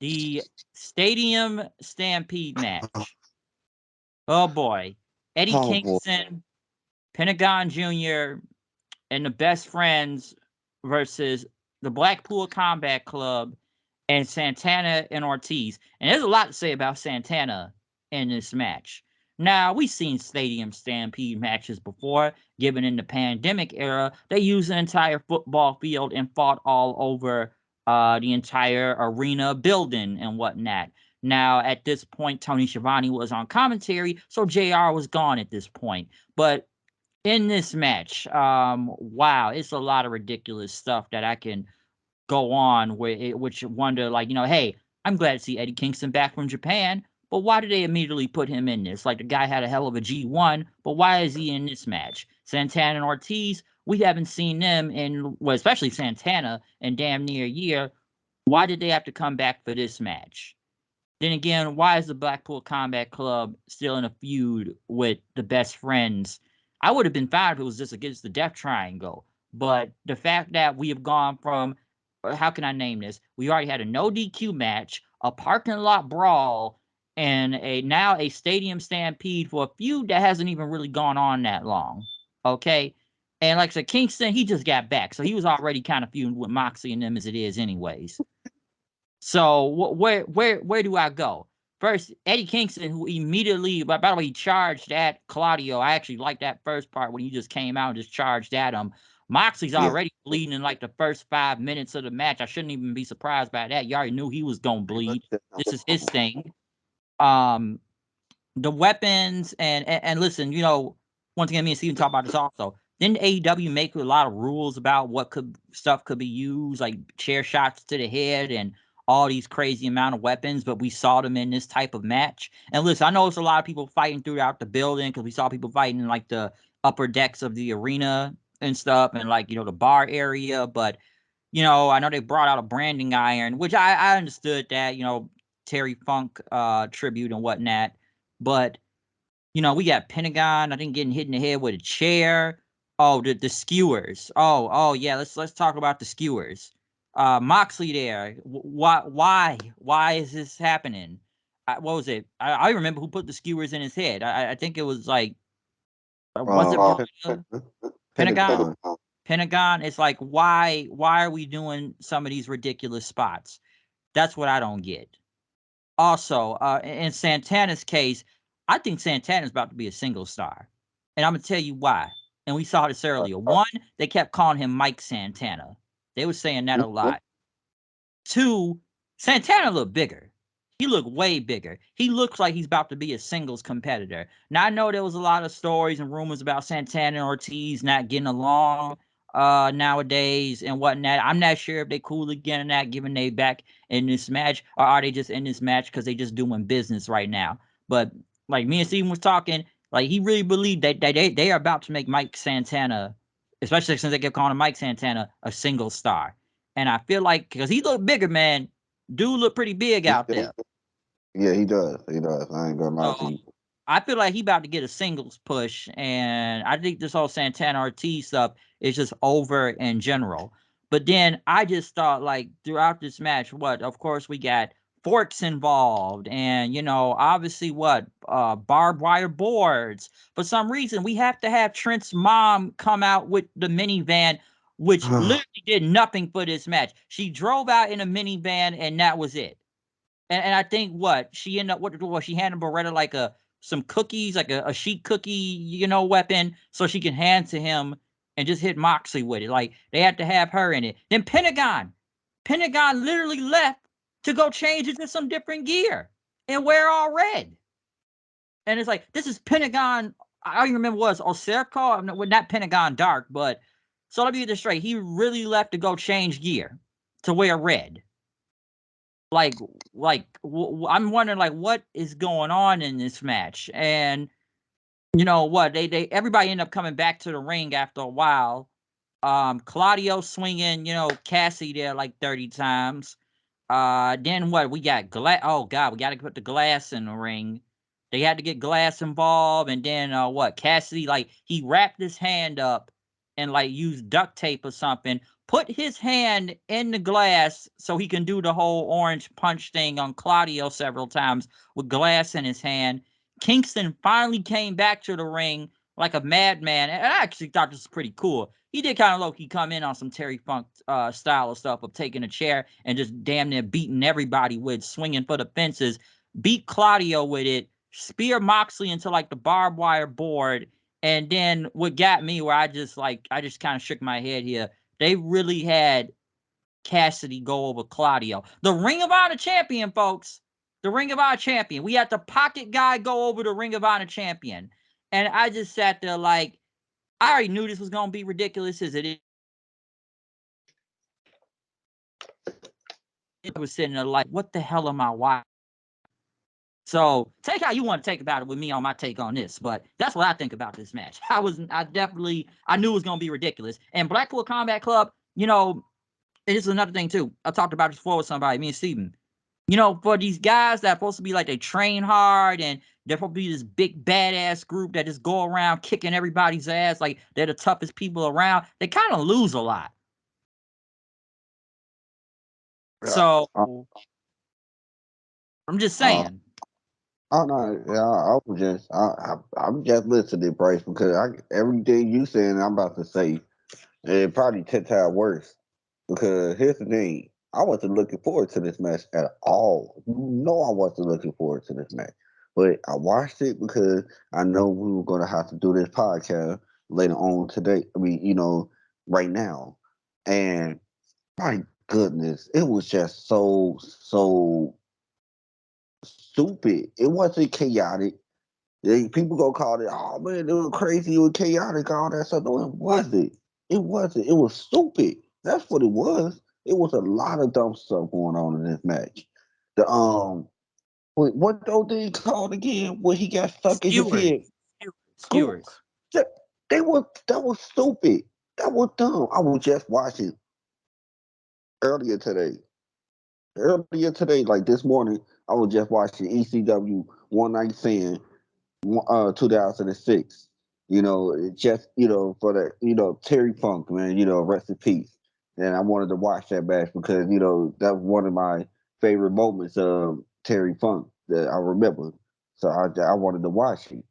The Stadium Stampede match. Oh boy. Eddie oh boy, Kingston, Pentagon Jr., and the Best Friends versus the Blackpool Combat Club and Santana and Ortiz. And there's a lot to say about Santana in this match. Now, we've seen Stadium Stampede matches before, given in the pandemic era. They used an entire football field and fought all over the entire arena building and whatnot. Now, at this point, Tony Schiavone was on commentary, so JR was gone at this point. But in this match, wow, it's a lot of ridiculous stuff that I can go on which wonder, like, hey, I'm glad to see Eddie Kingston back from Japan, but why did they immediately put him in this? Like, the guy had a hell of a G1, but why is he in this match? Santana and Ortiz, we haven't seen them in, well, especially Santana, in damn near a year. Why did they have to come back for this match? Then again, why is the Blackpool Combat Club still in a feud with the Best Friends? I would have been fine if it was just against the Death Triangle. But the fact that we have gone from, how can I name this? We already had a no DQ match, a parking lot brawl, and now a stadium stampede for a feud that hasn't even really gone on that long. Okay? And like I said, Kingston, he just got back. So he was already kind of feuding with Moxley and them as it is anyways. So where do I go? First, Eddie Kingston, who immediately, by the way, he charged at Claudio. I actually like that first part when he just came out and just charged at him. Moxley's yeah, already bleeding in like the first 5 minutes of the match. I shouldn't even be surprised by that. You already knew he was gonna bleed. This is his thing. Um, the weapons and listen, once again, me and Steven talk about this also. Didn't AEW make a lot of rules about what stuff could be used, like chair shots to the head and all these crazy amount of weapons, but we saw them in this type of match. And listen, I know it's a lot of people fighting throughout the building because we saw people fighting in like the upper decks of the arena and stuff, and like the bar area. But I know they brought out a branding iron, which I understood that, Terry Funk tribute and whatnot. But we got Pentagon, I think, getting hit in the head with a chair. Oh, the skewers. Oh yeah, let's talk about the skewers. Moxley there. Why is this happening? What was it? I remember who put the skewers in his head. I think it was like, was it Pentagon? Pentagon. Pentagon. It's like, why are we doing some of these ridiculous spots? That's what I don't get. Also, in Santana's case, I think Santana's about to be a single star. And I'm going to tell you why. And we saw this earlier. One, they kept calling him Mike Santana. They were saying that a lot. Two, Santana looked bigger. He looked way bigger. He looks like he's about to be a singles competitor. Now, I know there was a lot of stories and rumors about Santana and Ortiz not getting along nowadays and whatnot. I'm not sure if they cool again or not, given they back in this match, or are they just in this match because they just doing business right now. But like me and Steven was talking, like he really believed that they are about to make Mike Santana, especially since they kept calling him Mike Santana, a single star. And I feel like, because he looked bigger, man, dude looked pretty big out there. Yeah, he does. He does. I ain't gonna lie So to you. I feel like he about to get a singles push, and I think this whole Santana Ortiz stuff is just over in general. But then I just thought, like, throughout this match, of course we got forks involved, and obviously barbed wire boards. For some reason, we have to have Trent's mom come out with the minivan, which literally did nothing for this match. She drove out in a minivan, and that was it. And I think she ended up she handed Beretta like some cookies, like a sheet cookie, weapon, so she can hand to him and just hit Moxley with it. Like, they had to have her in it. Then Pentagon literally left to go change into some different gear and wear all red. And it's like, this is Pentagon I don't even remember what it was Osirko, not Pentagon Dark, but so let me get this straight. He really left to go change gear to wear red. Like, I'm wondering, like, what is going on in this match? And you know what? They everybody ended up coming back to the ring after a while. Claudio swinging, Cassie there like 30 times. Then what? We got glass. Oh God, we got to put the glass in the ring. They had to get glass involved, and then what? Cassidy, like, he wrapped his hand up and like used duct tape or something. Put his hand in the glass so he can do the whole orange punch thing on Claudio several times with glass in his hand. Kingston finally came back to the ring like a madman, and I actually thought this was pretty cool. He did kind of low key come in on some Terry Funk style of stuff of taking a chair and just damn near beating everybody with, swinging for the fences. Beat Claudio with it, spear Moxley into like the barbed wire board, and then what got me where I just kind of shook my head here. They really had Cassidy go over Claudio, the Ring of Honor champion, folks. The Ring of Honor champion. We had the pocket guy go over the Ring of Honor champion, and I just sat there like, I already knew this was gonna be ridiculous as it is. It was sitting there like, what the hell am I watching? So take how you want to take about it with me on my take on this, but that's what I think about this match. I knew it was gonna be ridiculous. And Blackpool Combat Club, this is another thing too. I talked about this before with somebody, me and Steven. For these guys that are supposed to be like they train hard and they're supposed to be this big badass group that just go around kicking everybody's ass like they're the toughest people around, they kind of lose a lot. Yeah. So I'm just Uh, saying. oh no, yeah, I'm just listening, Bryce, because everything you saying, I'm about to say, and probably 10 times worse. Because here's the thing, I wasn't looking forward to this match at all. No, I wasn't looking forward to this match, but I watched it because I know we were going to have to do this podcast later on today. I mean, right now, and my goodness, it was just so stupid. It wasn't chaotic. People gonna call it, oh man, it was crazy, it was chaotic, all that stuff. No, it wasn't. It wasn't. It was stupid. That's what it was. It was a lot of dumb stuff going on in this match. The what those things called again? When he got stuck in his Skewers. head? School. Skewers. That, that was stupid. That was dumb. I was just watching earlier today. Earlier today, like this morning, I was just watching ECW One Night Stand 2006. Just for the Terry Funk, man. Rest in peace. And I wanted to watch that match because that was one of my favorite moments of Terry Funk that I remember. So I wanted to watch it.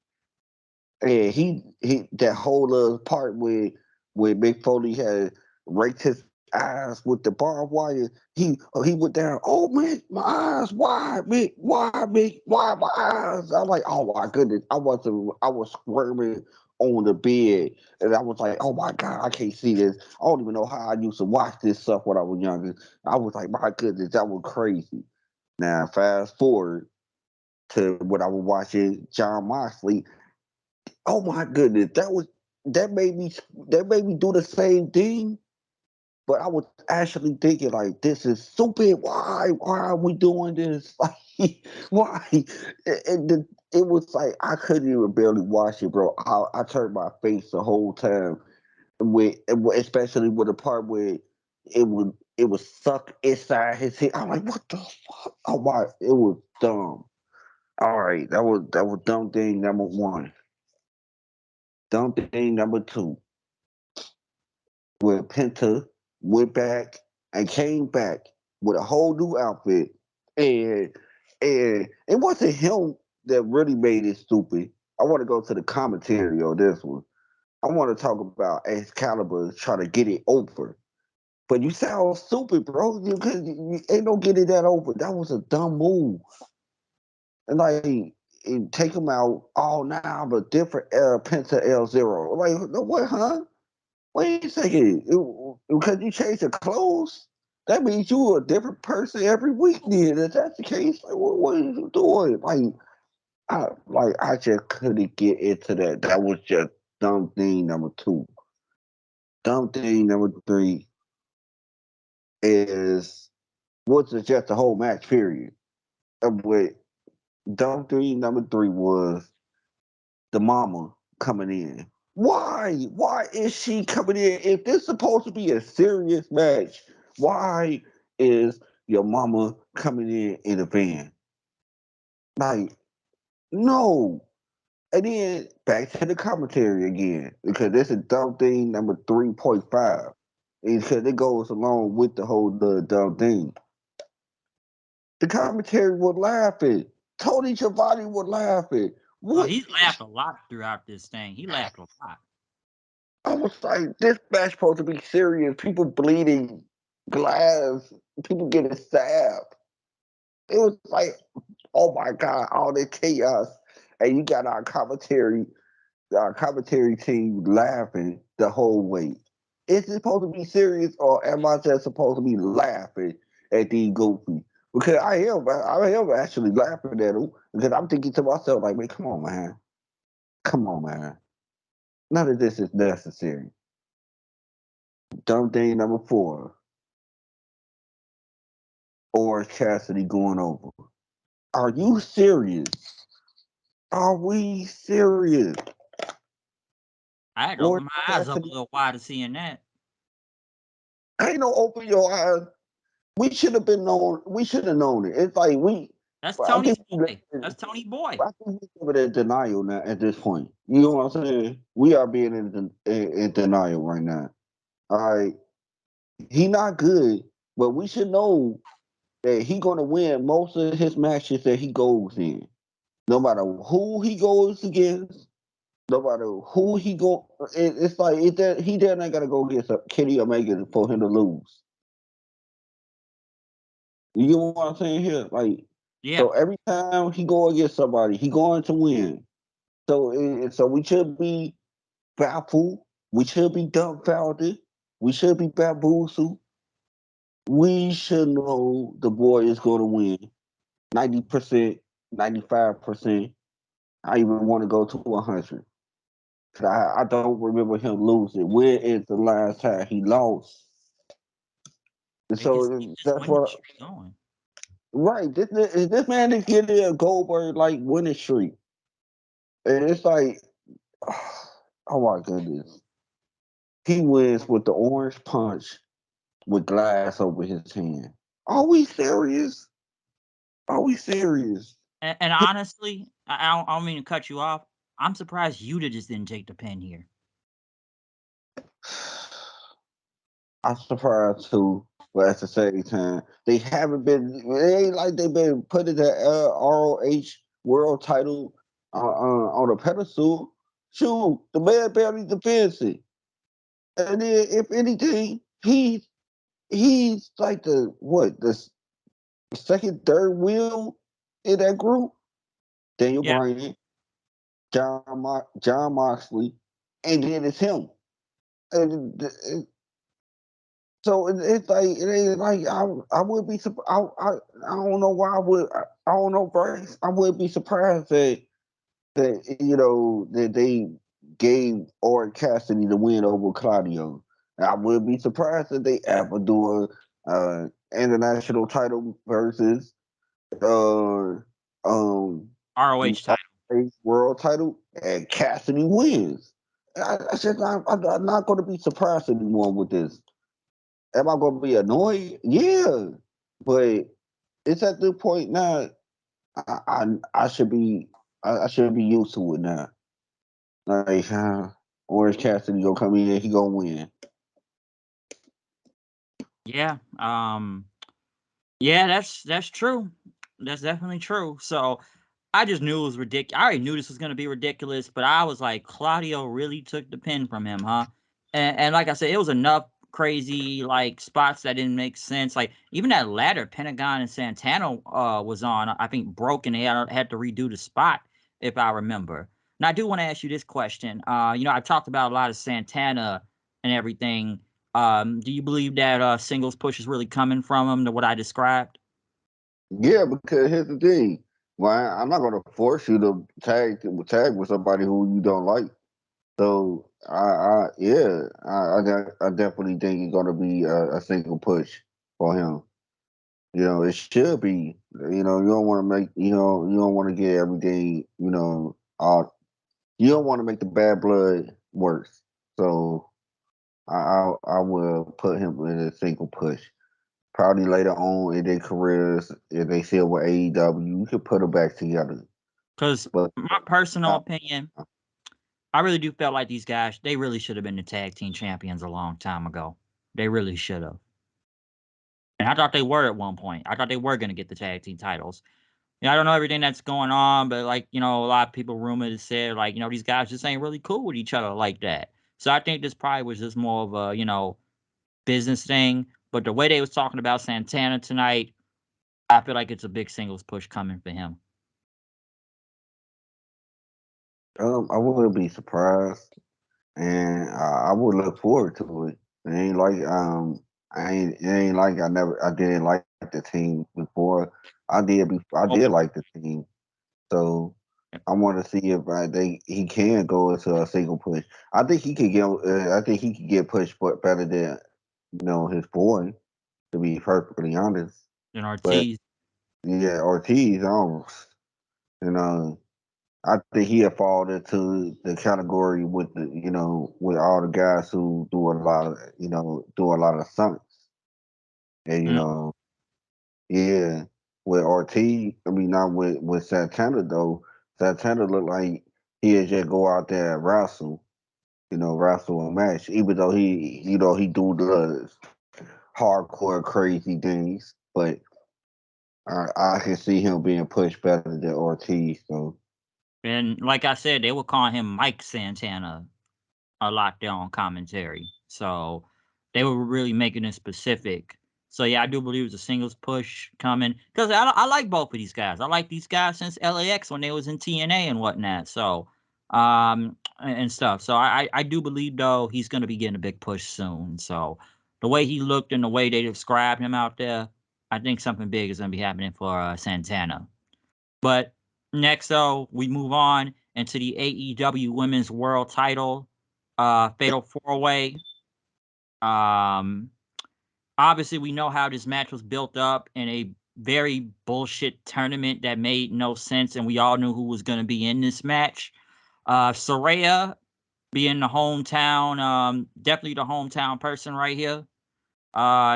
And he that whole part where Mick Foley had raked his eyes with the barbed wire. He went down. Oh man, my eyes, why Mick? Why Mick? Why my eyes? I'm like, oh my goodness. I was squirming on the bed, and I was like, oh my god, I can't see this. I don't even know how I used to watch this stuff when I was younger. I was like, my goodness, that was crazy. Now fast forward to when I was watching John Moxley. Oh my goodness, that made me that made me do the same thing. But I was actually thinking like, this is stupid. Why are we doing this? Like, why? It was like I couldn't even barely watch it, bro. I turned my face the whole time especially with the part where it was stuck inside his head. I'm like, what the fuck? Oh my, it was dumb. All right, that was dumb thing number one. Dumb thing number two, where Penta went back and came back with a whole new outfit, and it wasn't him that really made it stupid. I want to go to the commentary on this one. I want to talk about Excalibur trying to get it over. But you sound stupid, bro. You ain't no getting that over. That was a dumb move. And like, and take him out. Oh, now I'm a different Penta L0. Like, no, what, huh? Wait a second. Because you change your clothes, that means you're a different person every week. Then, if that's the case, like, what are you doing? Like, I just couldn't get into that. That was just dumb thing number two. Dumb thing number three is was just the whole match period. But dumb thing number three was the mama coming in. Why? Why is she coming in? If this supposed to be a serious match, why is your mama coming in a van? Like, no. And then back to the commentary again, because this is dumb thing number 3.5. Because it goes along with the whole dumb thing. The commentary was laughing. Tony Giovanni was laughing. Oh, What? he's laughed a lot throughout this thing. He laughed a lot. I was like, this match supposed to be serious. People bleeding, glass, people getting stabbed. It was like, oh my god, all this chaos, and you got our commentary team laughing the whole way. Is it supposed to be serious, or am I just supposed to be laughing at these goofy? Because I am actually laughing at them because I'm thinking to myself like, man, come on, man. None of this is necessary. Dumb thing number four, Orange Cassidy going over. Are you serious? Are we serious? I had to Orange open my eyes up a Cassidy, little wider seeing that. ain't no open your eyes. We should have been known. We should have known it. It's like That's I Tony's think we boy. live That's Tony boy. I think we live in denial now at this point. You know what I'm saying? We are being in denial right now. All right, he not good, but we should know that he gonna win most of his matches that he goes in, no matter who he goes against. No matter who he go, it's like he then ain't gotta go against Kenny Omega for him to lose. You know what I'm saying here? Like, Yeah. so every time he go against somebody, he going to win. So we should be baffled. We should be dumbfounded. We should be bamboozled. We should know the boy is going to win 90%, 95%. I even want to go to 100. Cause I don't remember him losing. Where is the last time he lost? And They just so keep this that's winning what streak going. right. This man is getting a Goldberg like winning streak, and it's like, oh my goodness, he wins with the orange punch with glass over his hand. Are we serious? Are we serious? And honestly, I don't mean to cut you off. I'm surprised Yuta just didn't take the pin here. I'm surprised too, but at the same time, they haven't been. It ain't like they've been putting the ROH world title on a pedestal. Shoot, the man barely defends it, and then if anything, he's like the second, third wheel in that group. Daniel Yeah. Bryan, John Moxley, and then it's him. And so it's like it ain't like I would be I don't know why I don't know Bryce. I would be surprised that that they gave Orange Cassidy the win over Claudio. I would be surprised that they ever do a international title versus uh um ROH title. world title and Cassidy wins. I said I'm not going to be surprised anymore with this. Am I gonna be annoyed? Yeah, but it's at the point now. I should be I should be used to it now. Like Orange Cassidy gonna come in, he gonna win. Yeah. Yeah, that's true. That's definitely true. So I just knew it was ridiculous. I already knew this was gonna be ridiculous, but I was like, Claudio really took the pin from him, huh? And like I said, it was enough crazy like spots that didn't make sense. Like even that ladder Pentagon and Santana was on, I think broken. They had to redo the spot, if I remember. Now I do want to ask you this question. I've talked about a lot of Santana and everything. Do you believe that singles push is really coming from him to what I described? Yeah, because here's the thing. Well, I'm not gonna force you to tag with somebody who you don't like. So I definitely think it's gonna be a single push for him. It should be. You don't want to you don't want to get everything. You don't want to make the bad blood worse. So I will put him in a single push. Probably later on in their careers, if they still with AEW, you could put them back together. Because But my personal uh, opinion, I really do feel like these guys, they really should have been the tag team champions a long time ago. They really should have. And I thought they were at one point. I thought they were going to get the tag team titles. I don't know everything that's going on, but like, a lot of people rumored and said, like, these guys just ain't really cool with each other like that. So I think this probably was just more of a, business thing. But the way they was talking about Santana tonight, I feel like it's a big singles push coming for him. I wouldn't be surprised, and I would look forward to it. It ain't like it ain't like I didn't like the team before. I did Oh, like the team, so I want to see if he can go into a single push. I think he could get. I think he could get pushed better than his boy. To be perfectly honest, and but Ortiz. yeah, Ortiz, you know, I think he'll fall into the category with with all the guys who do a lot of stunts. And Mm, yeah, with Ortiz, I mean not with Santana though. Santana looked like he'd just go out there and wrestle, wrestle a match, even though he do the hardcore crazy things, but I can see him being pushed better than Ortiz. So And like I said, they were calling him Mike Santana a lot there on commentary. So they were really making it specific. So yeah, I do believe it's a singles push coming because I like both of these guys. I like these guys since LAX when they was in TNA and whatnot. So and stuff. So I do believe though he's gonna be getting a big push soon. So the way he looked and the way they described him out there, I think something big is gonna be happening for Santana. But next, though, we move on into the AEW Women's World Title, Fatal Four Way. Um, Obviously, we know how this match was built up in a very bullshit tournament that made no sense, and we all knew who was going to be in this match. Saraya being the hometown, definitely the hometown person right here.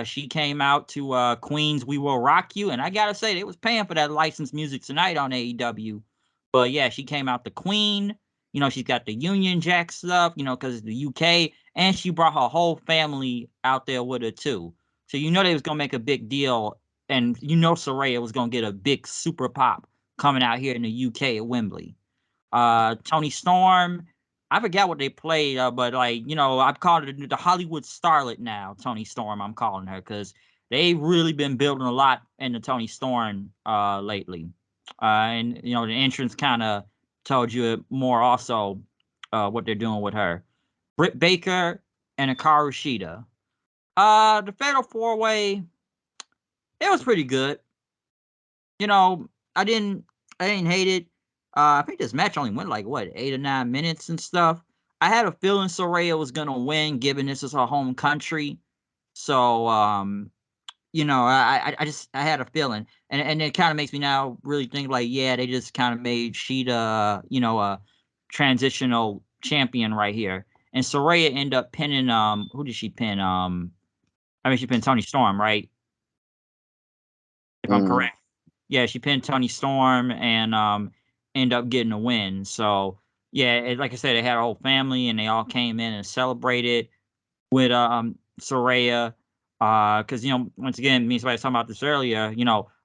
She came out to Queens We Will Rock You, and I gotta say they was paying for that licensed music tonight on AEW. But yeah, she came out the Queen. She's got the Union Jack stuff, because it's the UK, and she brought her whole family out there with her too. So they was gonna make a big deal, and Saraya was gonna get a big super pop coming out here in the UK at Wembley. Tony Storm. I forgot what they played, but I've called her the Hollywood starlet now. Tony Storm, I'm calling her because they've really been building a lot in the Tony Storm lately, and the entrance kind of told you more also what they're doing with her. Britt Baker and Hikaru Shida. The Fatal Four Way, it was pretty good. You know, I didn't I didn't hate it. I think this match only went like what 8 or 9 minutes and stuff. I had a feeling Soraya was gonna win, given this is her home country. So I had a feeling, and it kind of makes me now really think like, yeah, they just kind of made Sheeta, a transitional champion right here, and Soraya ended up pinning who did she pin? I mean she pinned Tony Storm, right? If I'm mm, correct. Yeah, she pinned Tony Storm and ended up getting a win. So yeah, like I said, they had a whole family and they all came in and celebrated with Soraya. Because once again, me and somebody was talking about this earlier.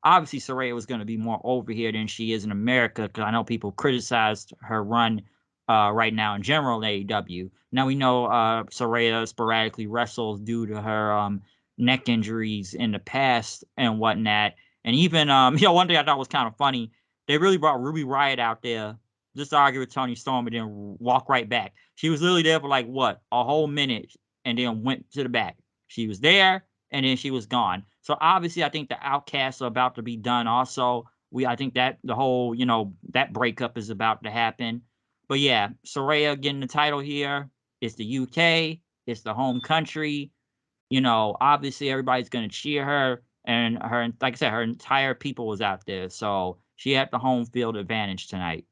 Obviously Soraya was going to be more over here than she is in America. Because I know people criticized her run right now in general in AEW. Now we know Soraya sporadically wrestles due to her neck injuries in the past and whatnot. And even one thing I thought was kind of funny, they really brought Ruby Riott out there just to argue with Tony Storm and then walk right back. She was literally there for like what, a whole minute and then went to the back. She was there and then she was gone. So obviously I think the Outcasts are about to be done also. I think that the whole, that breakup is about to happen. But yeah, Saraya getting the title here. It's the UK. It's the home country. Obviously everybody's gonna cheer her, and like I said, her entire people was out there, so she had the home field advantage tonight.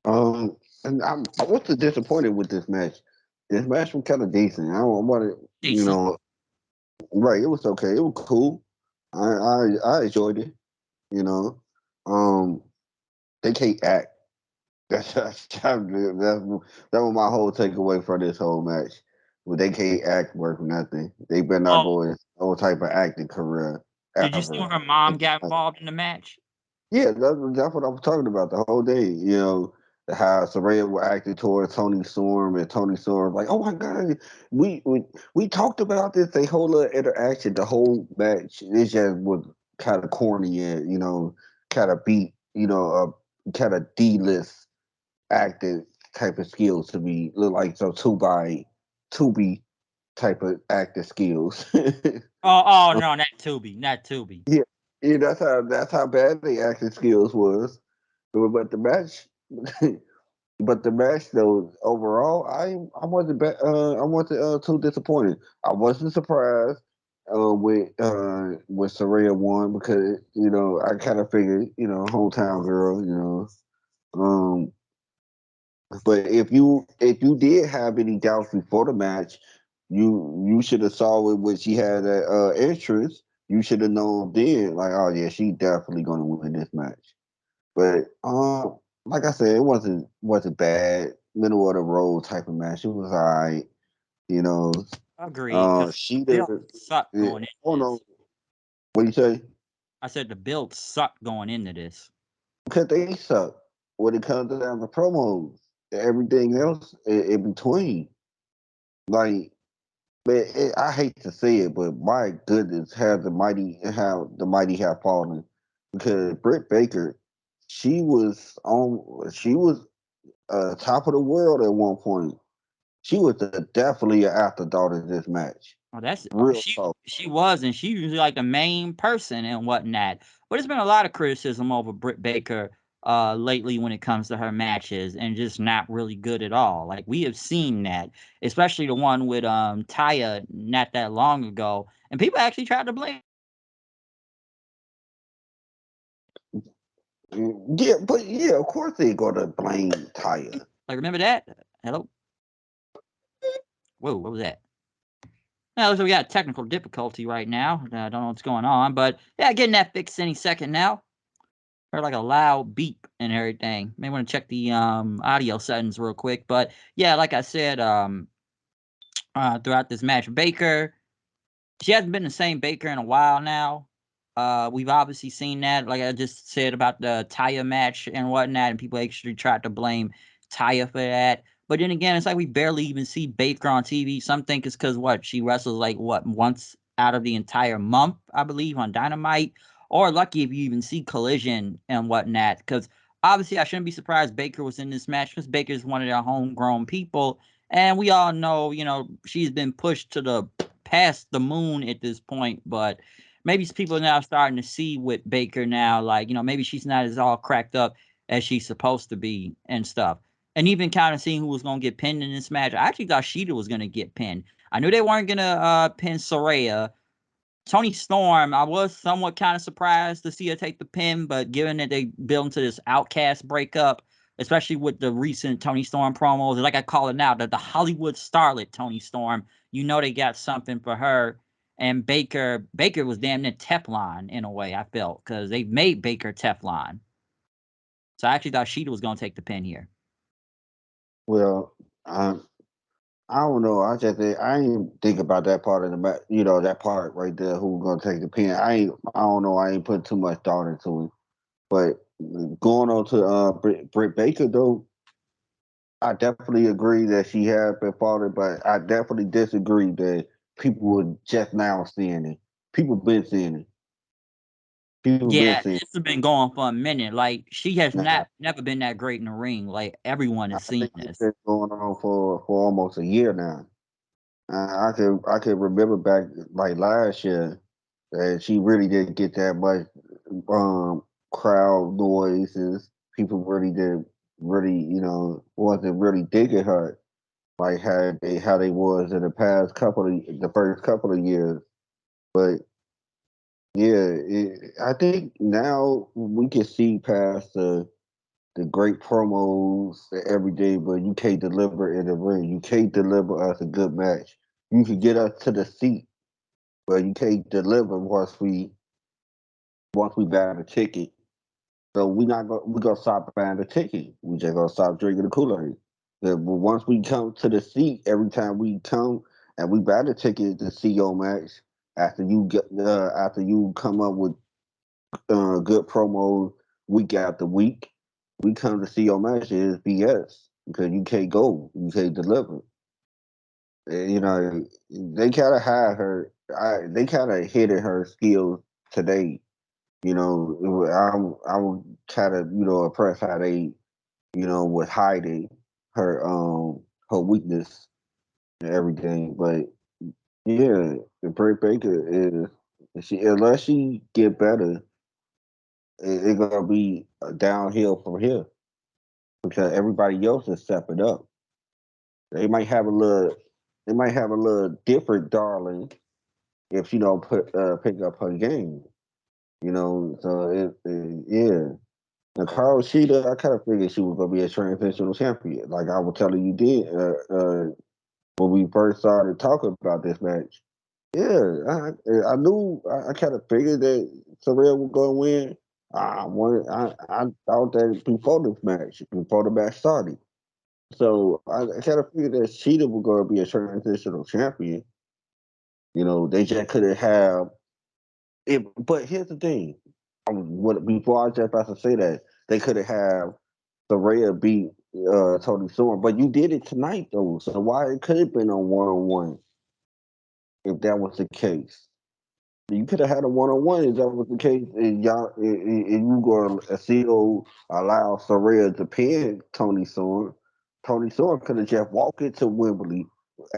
Um, and I wasn't disappointed with this match. This match was kind of decent. I wanted, Decent. right? It was okay. It was cool. I enjoyed it. You know, um, they can't act. That was my whole takeaway from this whole match. Well, they can't act worth nothing. They better not Oh, go in no type of acting career did you see when ever. her mom got involved in the match? Yeah, that's what I was talking about the whole day. How Saraya was acting towards Tony Storm, and Tony Storm like, oh my god, we we we talked about this. They whole little interaction, the whole match. It just was kind of corny and kind of beat, kind of D-list acting type of skills to me. Look like some two be type of acting skills. Oh, no, not Tubi, not Tubi. Yeah, that's how bad the acting skills was. But the match, but the match though overall, I wasn't too disappointed. I wasn't surprised with Saraya won because I kind of figured hometown girl um but if you did have any doubts before the match, you should have saw it when she had that entrance. You should have known then, like, oh yeah, she definitely gonna win this match. But like I said, it wasn't bad. Middle of the road type of match. It was alright. You know, Agreed, because she the did. build sucked Yeah, going oh into no, this. what you say? I said the build sucked going into this. Because they suck when it comes down to promos. Everything else in between, like. But I hate to say it, but my goodness, how the mighty have fallen. Because Britt Baker, she was top of the world at one point. She was definitely an afterthought in this match. Oh, that's Real she talk. she was, and she was like the main person and whatnot. But there's been a lot of criticism over Britt Baker lately when it comes to her matches, and just not really good at all. Like we have seen that, especially the one with Taya not that long ago, and people actually tried to blame. Yeah, but yeah, of course they're gonna blame Taya. Like remember that? Hello. Whoa, what was that? Now, looks like we got technical difficulty right now. I don't know what's going on, but yeah, getting that fixed any second now. Heard like a loud beep and everything. May want to check the audio settings real quick. But yeah, like I said, throughout this match, Baker, she hasn't been the same Baker in a while now. We've obviously seen that, like I just said about the Taya match and whatnot, and people actually tried to blame Taya for that. But then again, it's like we barely even see Baker on TV. Some think it's because what she wrestles like what once out of the entire month, I believe, on Dynamite. Or lucky if you even see Collision and whatnot. Because obviously, I shouldn't be surprised Baker was in this match because Baker is one of their homegrown people, and we all know, she's been pushed to the past the moon at this point, but maybe people are now starting to see with Baker now, like, maybe she's not as all cracked up as she's supposed to be and stuff. And even kind of seeing who was going to get pinned in this match. I actually thought Sheeta was going to get pinned. I knew they weren't going to pin Saraya. Tony Storm, I was somewhat kind of surprised to see her take the pin, but given that they built into this Outcast breakup, especially with the recent Tony Storm promos, like I call it now, the Hollywood starlet Tony Storm, they got something for her. And Baker was damn near Teflon in a way, I felt, because they made Baker Teflon. So I actually thought Sheeta was going to take the pin here. Well, I don't know. I ain't think about that part of the match. That part right there. Who's gonna take the pin? I don't know. I ain't put too much thought into it. But going on to Britt Baker though, I definitely agree that she has been falling, but I definitely disagree that people were just now seeing it. People been seeing it. People been Yeah, seeing this has been going for a minute. Like she has it. Now, never been that great in the ring. Like everyone I has seen think it's this. been going on for almost a year now. I can remember back like last year that she really didn't get that much. um crowd noises. People really did really, wasn't really digging her like how they was in the first couple of years. But yeah, I think now we can see past the great promos every day, but you can't deliver in the ring. You can't deliver us a good match. You can get us to the seat, but you can't deliver once we buy the ticket. So we gonna stop buying the ticket. We just gonna stop drinking the Kool-Aid. But once we come to the seat, every time we come and we buy the ticket to see your match, after you come up with good promos week after week, we come to see your match is BS because you can't go, you can't deliver. They kind of had her. They kind of hit at her skills today. I was kind of impressed how they was hiding her her weakness and everything. But yeah, the Britt Baker is she unless she get better, it gonna be downhill from here because everybody else is stepping up. They might have a little, they might have a little different darling if she don't pick up her game. So yeah. Now, Carl Sheeta, I kind of figured she was gonna be a transitional champion, like I was telling you did when we first started talking about this match. Yeah, I knew I kind of figured that Sorrell was gonna win. I thought that before this match, before the match started. So I kind of figured that Sheeta was gonna be a transitional champion. They just couldn't have it. But here's the thing: before I just about to say that they could have Soraya beat Tony Storm, but you did it tonight though. So why it could have been a 1-on-1 if that was the case? You could have had a 1-on-1 if that was the case, and you going to still allow Soraya to pin Tony Storm. Tony Storm could have just walked into Wembley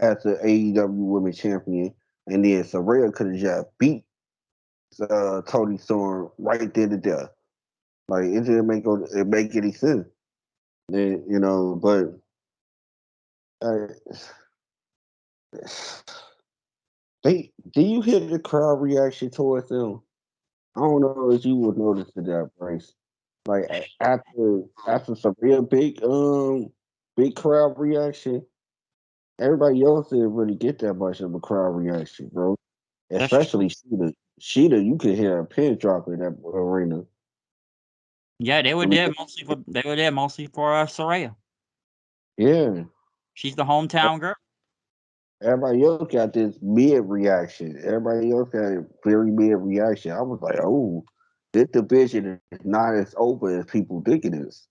as the AEW Women's Champion, and then Soraya could have just beat Tony Storm right then and there. Like it didn't make any sense. But uh, they do you hear the crowd reaction towards them? I don't know if you would notice that, Bryce. Like after some real big crowd reaction, everybody else didn't really get that much of a crowd reaction, bro. That's true. Especially Sheeta. Sheeta, you could hear a pin drop in that arena. Yeah, I mean, they were there mostly for Soraya. yeah. She's the hometown girl. Everybody else got this mid reaction. Everybody else got a very mid reaction. I was like, oh, this division is not as open as people think it is.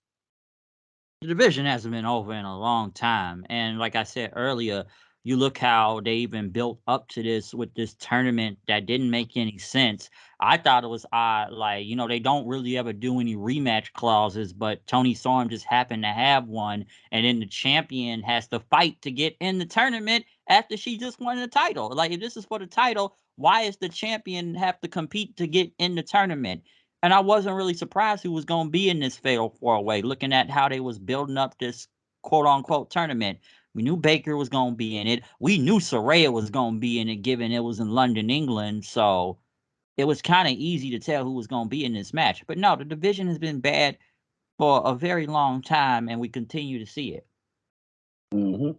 The division hasn't been over in a long time. And like I said earlier, you look how they even built up to this with this tournament that didn't make any sense. I thought it was odd. Like, they don't really ever do any rematch clauses, but Tony Storm just happened to have one. And then the champion has to fight to get in the tournament after she just won the title. Like, if this is for the title, why is the champion have to compete to get in the tournament? And I wasn't really surprised who was going to be in this fatal four way, looking at how they was building up this quote unquote tournament. We knew Baker was going to be in it. We knew Soraya was going to be in it, given it was in London, England. So it was kind of easy to tell who was going to be in this match. But no, the division has been bad for a very long time, and we continue to see it. Hmm.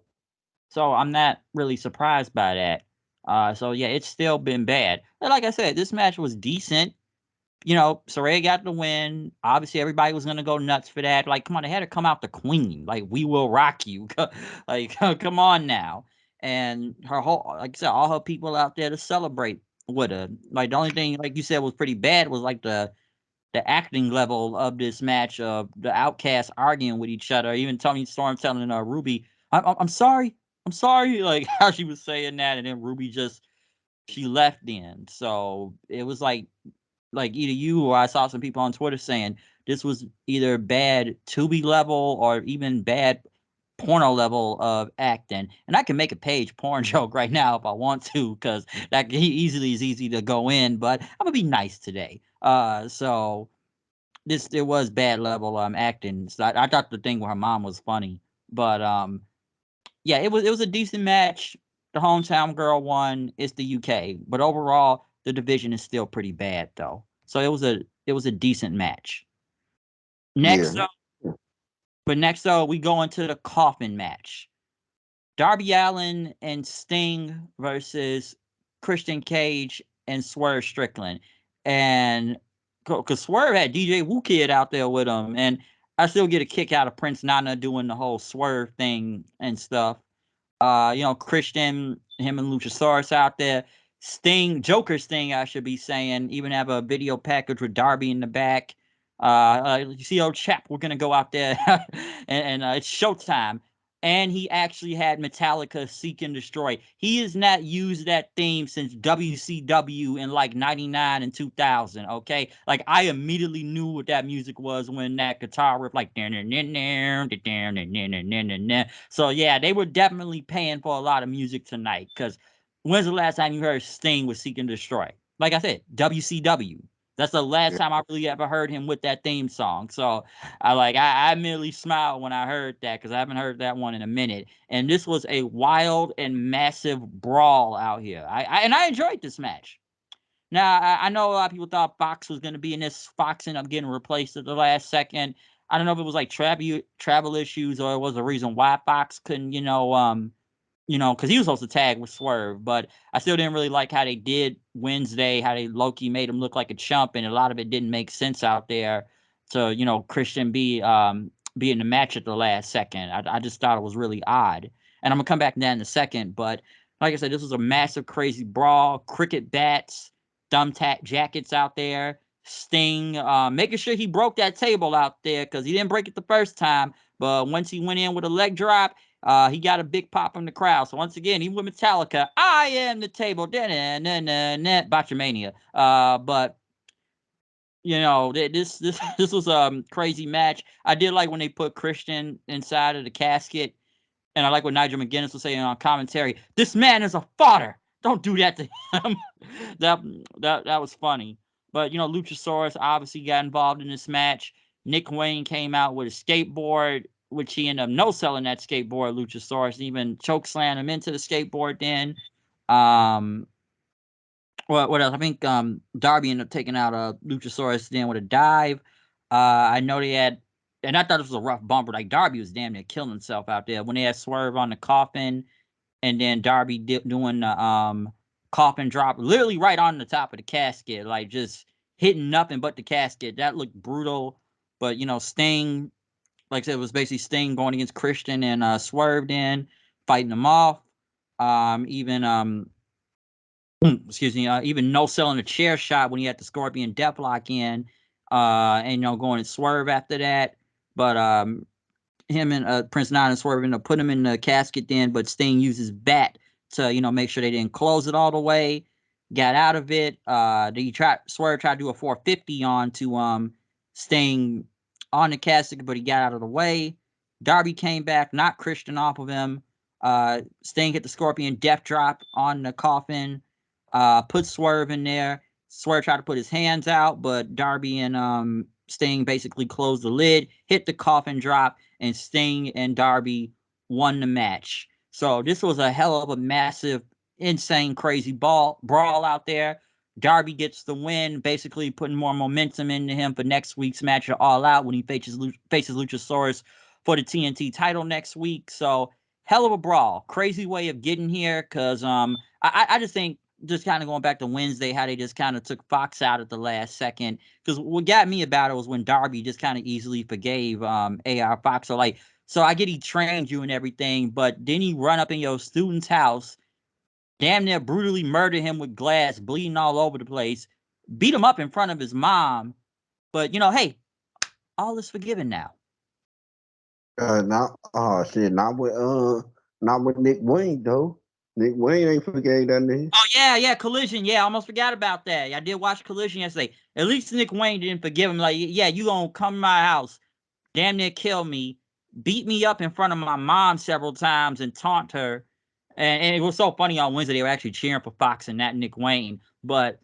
So I'm not really surprised by that. So yeah, it's still been bad. But like I said, this match was decent. Saraya got the win. Obviously, everybody was gonna go nuts for that. Like, come on, they had to come out the queen. Like, we will rock you. Like, come on now. And her whole, like I said, all her people out there to celebrate with her. Like, the only thing, like you said, was pretty bad was like the acting level of this match. The outcasts arguing with each other. Even Tony Storm telling Ruby, I'm sorry, I'm sorry." Like how she was saying that, and then Ruby just she left. Then so it was like either you or I saw some people on Twitter saying this was either bad Tubi level or even bad porno level of acting. And I can make a page porn joke right now if I want to, because that easily is easy to go in. But I'm gonna be nice today. So it was bad level acting. So I thought the thing with her mom was funny, but yeah, it was a decent match. The hometown girl won. It's the UK, but overall the division is still pretty bad though. So it was a decent match. Next Yeah. up, but next up we go into the coffin match. Darby Allin and Sting versus Christian Cage and Swerve Strickland. And because Swerve had DJ Woo Kid out there with him, and I still get a kick out of Prince Nana doing the whole Swerve thing and stuff. Christian, him and Luchasaurus out there. Sting, Joker Sting, I should be saying, even have a video package with Darby in the back. You see, old chap, we're gonna go out there, and it's showtime. And he actually had Metallica Seek and Destroy. He has not used that theme since WCW in like 99 and 2000, okay? Like, I immediately knew what that music was when that guitar riff, like, so yeah, they were definitely paying for a lot of music tonight, because when's the last time you heard Sting with Seek and Destroy? Like I said, WCW. That's the last time I really ever heard him with that theme song. So I merely smiled when I heard that, because I haven't heard that one in a minute. And this was a wild and massive brawl out here. I enjoyed this match. Now I know a lot of people thought Fox was going to be in this. Fox ended up getting replaced at the last second. I don't know if it was like travel issues, or it was a reason why Fox couldn't, because he was supposed to tag with Swerve, but I still didn't really like how they did Wednesday, how they Loki made him look like a chump, and a lot of it didn't make sense out there to, Christian be in the match at the last second. I just thought it was really odd. And I'm gonna come back to that in a second, but like I said, this was a massive, crazy brawl, cricket bats, thumbtack jackets out there. Sting, making sure he broke that table out there, because he didn't break it the first time. But once he went in with a leg drop, he got a big pop from the crowd. So once again, even with Metallica, I am the table. Botchamania. But this was a crazy match. I did like when they put Christian inside of the casket, and I like what Nigel McGuinness was saying on commentary. This man is a fodder. Don't do that to him. that that was funny. But Luchasaurus obviously got involved in this match. Nick Wayne came out with a skateboard, which he ended up no selling that skateboard. Luchasaurus even chokeslammed him into the skateboard. Then, what else? I think Darby ended up taking out Luchasaurus then with a dive. I know they had, and I thought this was a rough bumper. Like, Darby was damn near killing himself out there when they had Swerve on the coffin, and then Darby doing the coffin drop, literally right on the top of the casket, like just hitting nothing but the casket. That looked brutal. But Sting, like I said, it was basically Sting going against Christian and Swerve, in fighting them off. Even excuse me, even no selling a chair shot when he had the Scorpion Deathlock in, and going to Swerve after that. But him and Prince Nine and Swerve put him in the casket then, but Sting uses bat to make sure they didn't close it all the way. Got out of it. Swerve tried to do a 450 on to Sting on the casket, but he got out of the way. Darby came back, knocked Christian off of him. Sting hit the Scorpion Death Drop on the coffin. Put Swerve in there. Swerve tried to put his hands out, but Darby and Sting basically closed the lid, hit the coffin drop, and Sting and Darby won the match. So this was a hell of a massive, insane, crazy brawl out there. Darby gets the win, basically putting more momentum into him for next week's match at All Out when he faces Luchasaurus for the TNT title next week. So hell of a brawl, crazy way of getting here. Because I just think, just kind of going back to Wednesday, how they just kind of took Fox out at the last second. Because what got me about it was when Darby just kind of easily forgave AR Fox. So I get he trained you and everything, but then he run up in your student's house, damn near brutally murder him with glass, bleeding all over the place, beat him up in front of his mom. But hey, all is forgiven now. Not shit, not with Nick Wayne though. Nick Wayne ain't forgave that nigga. Oh yeah, Collision. Yeah, I almost forgot about that. I did watch Collision yesterday. At least Nick Wayne didn't forgive him. Like, yeah, you gonna come to my house, damn near kill me, beat me up in front of my mom several times and taunt her. And it was so funny on Wednesday, they were actually cheering for Fox and not Nick Wayne. But,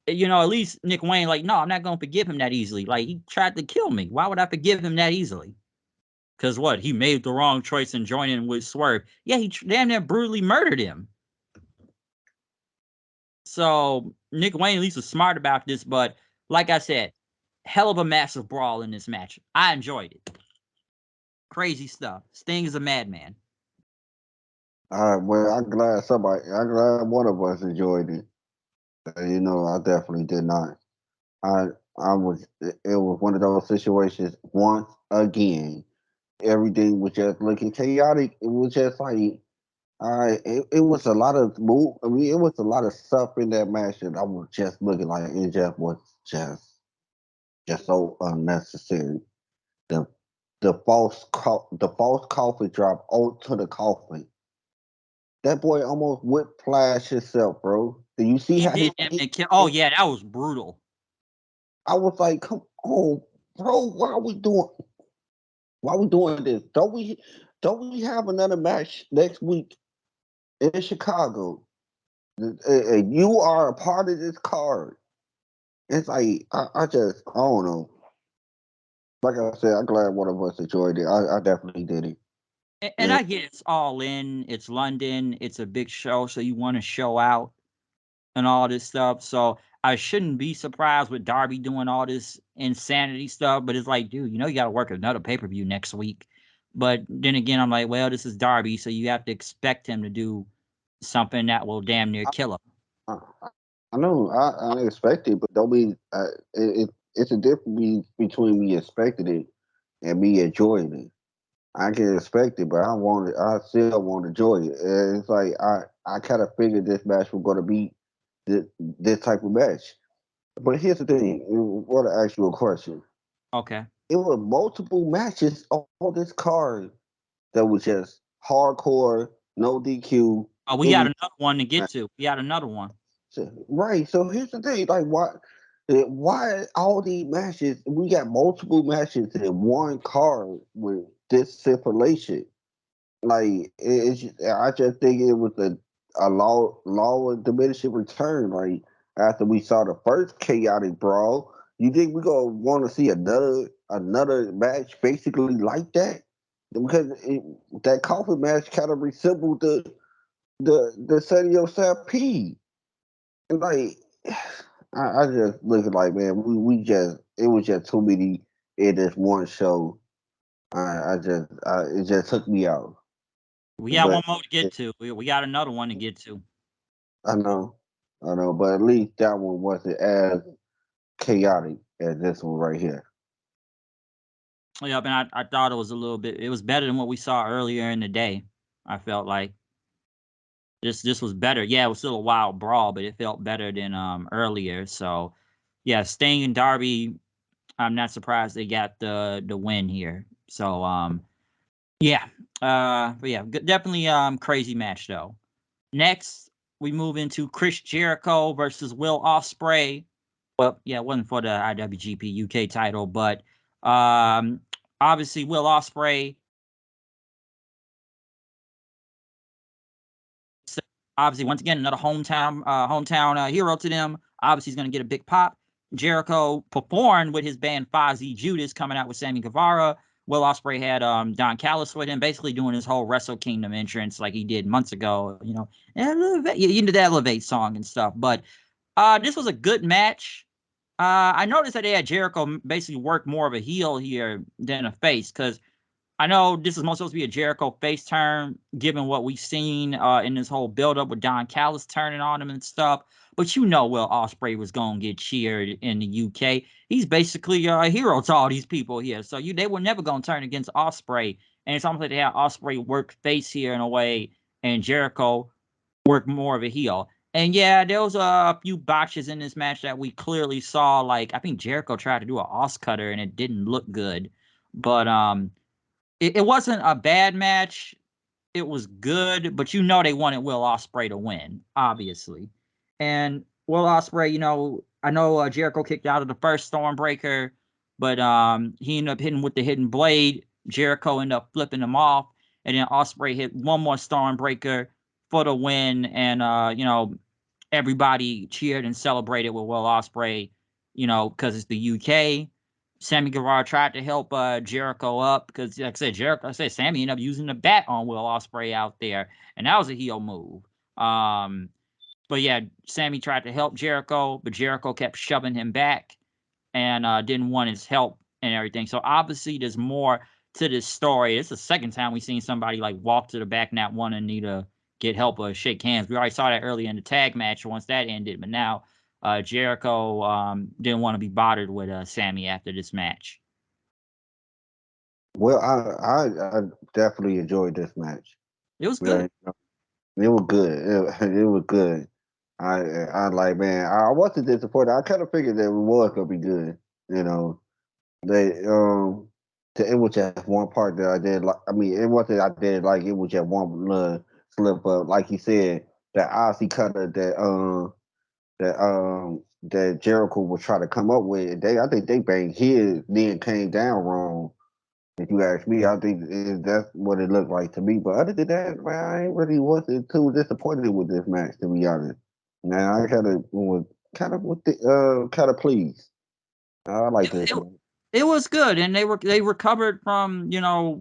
at least Nick Wayne, like, no, I'm not going to forgive him that easily. Like, he tried to kill me. Why would I forgive him that easily? Because what? He made the wrong choice in joining with Swerve. Yeah, he damn near brutally murdered him. So Nick Wayne at least was smart about this, but like I said, hell of a massive brawl in this match. I enjoyed it. Crazy stuff. Sting is a madman. All right, well, I'm glad one of us enjoyed it. I definitely did not. I, it was one of those situations once again. Everything was just looking chaotic. It was just like, it was a lot of move. I mean, it was a lot of stuff in that match that I was just looking like it just was just so unnecessary. The the false coffin drop onto the coffin. That boy almost whiplashed himself, bro. Do you see He how did his damn near kill. Oh yeah, that was brutal. I was like, come on, bro, why are we doing this? Don't we have another match next week in Chicago? And you are a part of this card. It's like I don't know. Like I said, I'm glad one of us enjoyed it. I definitely did it. And And I get it's all in. It's London. It's a big show, so you want to show out and all this stuff. So I shouldn't be surprised with Darby doing all this insanity stuff. But it's like, dude, you got to work another pay-per-view next week. But then again, I'm like, well, this is Darby, so you have to expect him to do something that will damn near kill him. I, I know I expect it, but don't be. It's a difference between me expecting it and me enjoying it. I can expect it, but I want it. I still want to enjoy it. And it's like I kind of figured this match was going to be this type of match. But here's the thing: I want to ask you a question. Okay. It was multiple matches on this card that was just hardcore, no DQ, Oh, we got any another one to get to. We got another one. right. So here's the thing: like, why all these matches? We got multiple matches in one card with this stipulation. Like I just think it was a law of diminishing return. Like after we saw the first chaotic brawl, you think we gonna want to see another match basically like that? Because that coffin match kind of resembled the Sergio Stampede, and like I just look at like man, we just it was just too many in this one show. It just took me out. We got But one more to get to. We got another one to get to. I know, but at least that one wasn't as chaotic as this one right here. Yep, and I thought it was a little bit. It was better than what we saw earlier in the day. I felt like this was better. Yeah, it was still a wild brawl, but it felt better than earlier. So yeah, Sting and Darby. I'm not surprised they got the win here. So yeah, but yeah, definitely crazy match though. Next, we move into Chris Jericho versus Will Ospreay. Well, yeah, it wasn't for the IWGP UK title, but um, obviously Will Ospreay. Obviously, once again, another hometown hero to them. Obviously, he's going to get a big pop. Jericho performed with his band Fozzy Judas, coming out with Sammy Guevara. Will Ospreay had Don Callis with him, basically doing his whole Wrestle Kingdom entrance like he did months ago. Into the Elevate song and stuff. But this was a good match. I noticed that they had Jericho basically work more of a heel here than a face, because I know this is most supposed to be a Jericho face turn, given what we've seen in this whole build-up with Don Callis turning on him and stuff. But Will Ospreay was going to get cheered in the UK. He's basically a hero to all these people here. So they were never going to turn against Ospreay. And it's almost like they had Ospreay work face here in a way, and Jericho work more of a heel. And yeah, there was a few botches in this match that we clearly saw. Like, I think Jericho tried to do an Os cutter, and it didn't look good. But it wasn't a bad match. It was good, but they wanted Will Ospreay to win, obviously. And Will Ospreay, I know Jericho kicked out of the first Stormbreaker, but he ended up hitting with the hidden blade. Jericho ended up flipping him off, and then Ospreay hit one more Stormbreaker for the win, and everybody cheered and celebrated with Will Ospreay, because it's the UK. Sammy Guevara tried to help Jericho up because, like I said, Sammy ended up using the bat on Will Ospreay out there, and that was a heel move. But yeah, Sammy tried to help Jericho, but Jericho kept shoving him back and didn't want his help and everything. So obviously, there's more to this story. It's the second time we've seen somebody like walk to the back, not wanting need to get help or shake hands. We already saw that earlier in the tag match once that ended, but now Jericho didn't want to be bothered with Sammy after this match. Well, I definitely enjoyed this match. It was Yeah, good. it was good. It was good. I like, man. I wasn't disappointed. I kind of figured that it was gonna be good. You know, they it was just one part that I did like. I mean, it wasn't I did like. It was just one little slip up, like you said, that Aussie cutter that Jericho was trying to come up with. I think they banged his, then came down wrong. If you ask me, I think that's what it looked like to me. But other than that, man, I ain't really wasn't too disappointed with this match, to be honest. Man, I kind of pleased. I like this It, match. it was good, and they recovered from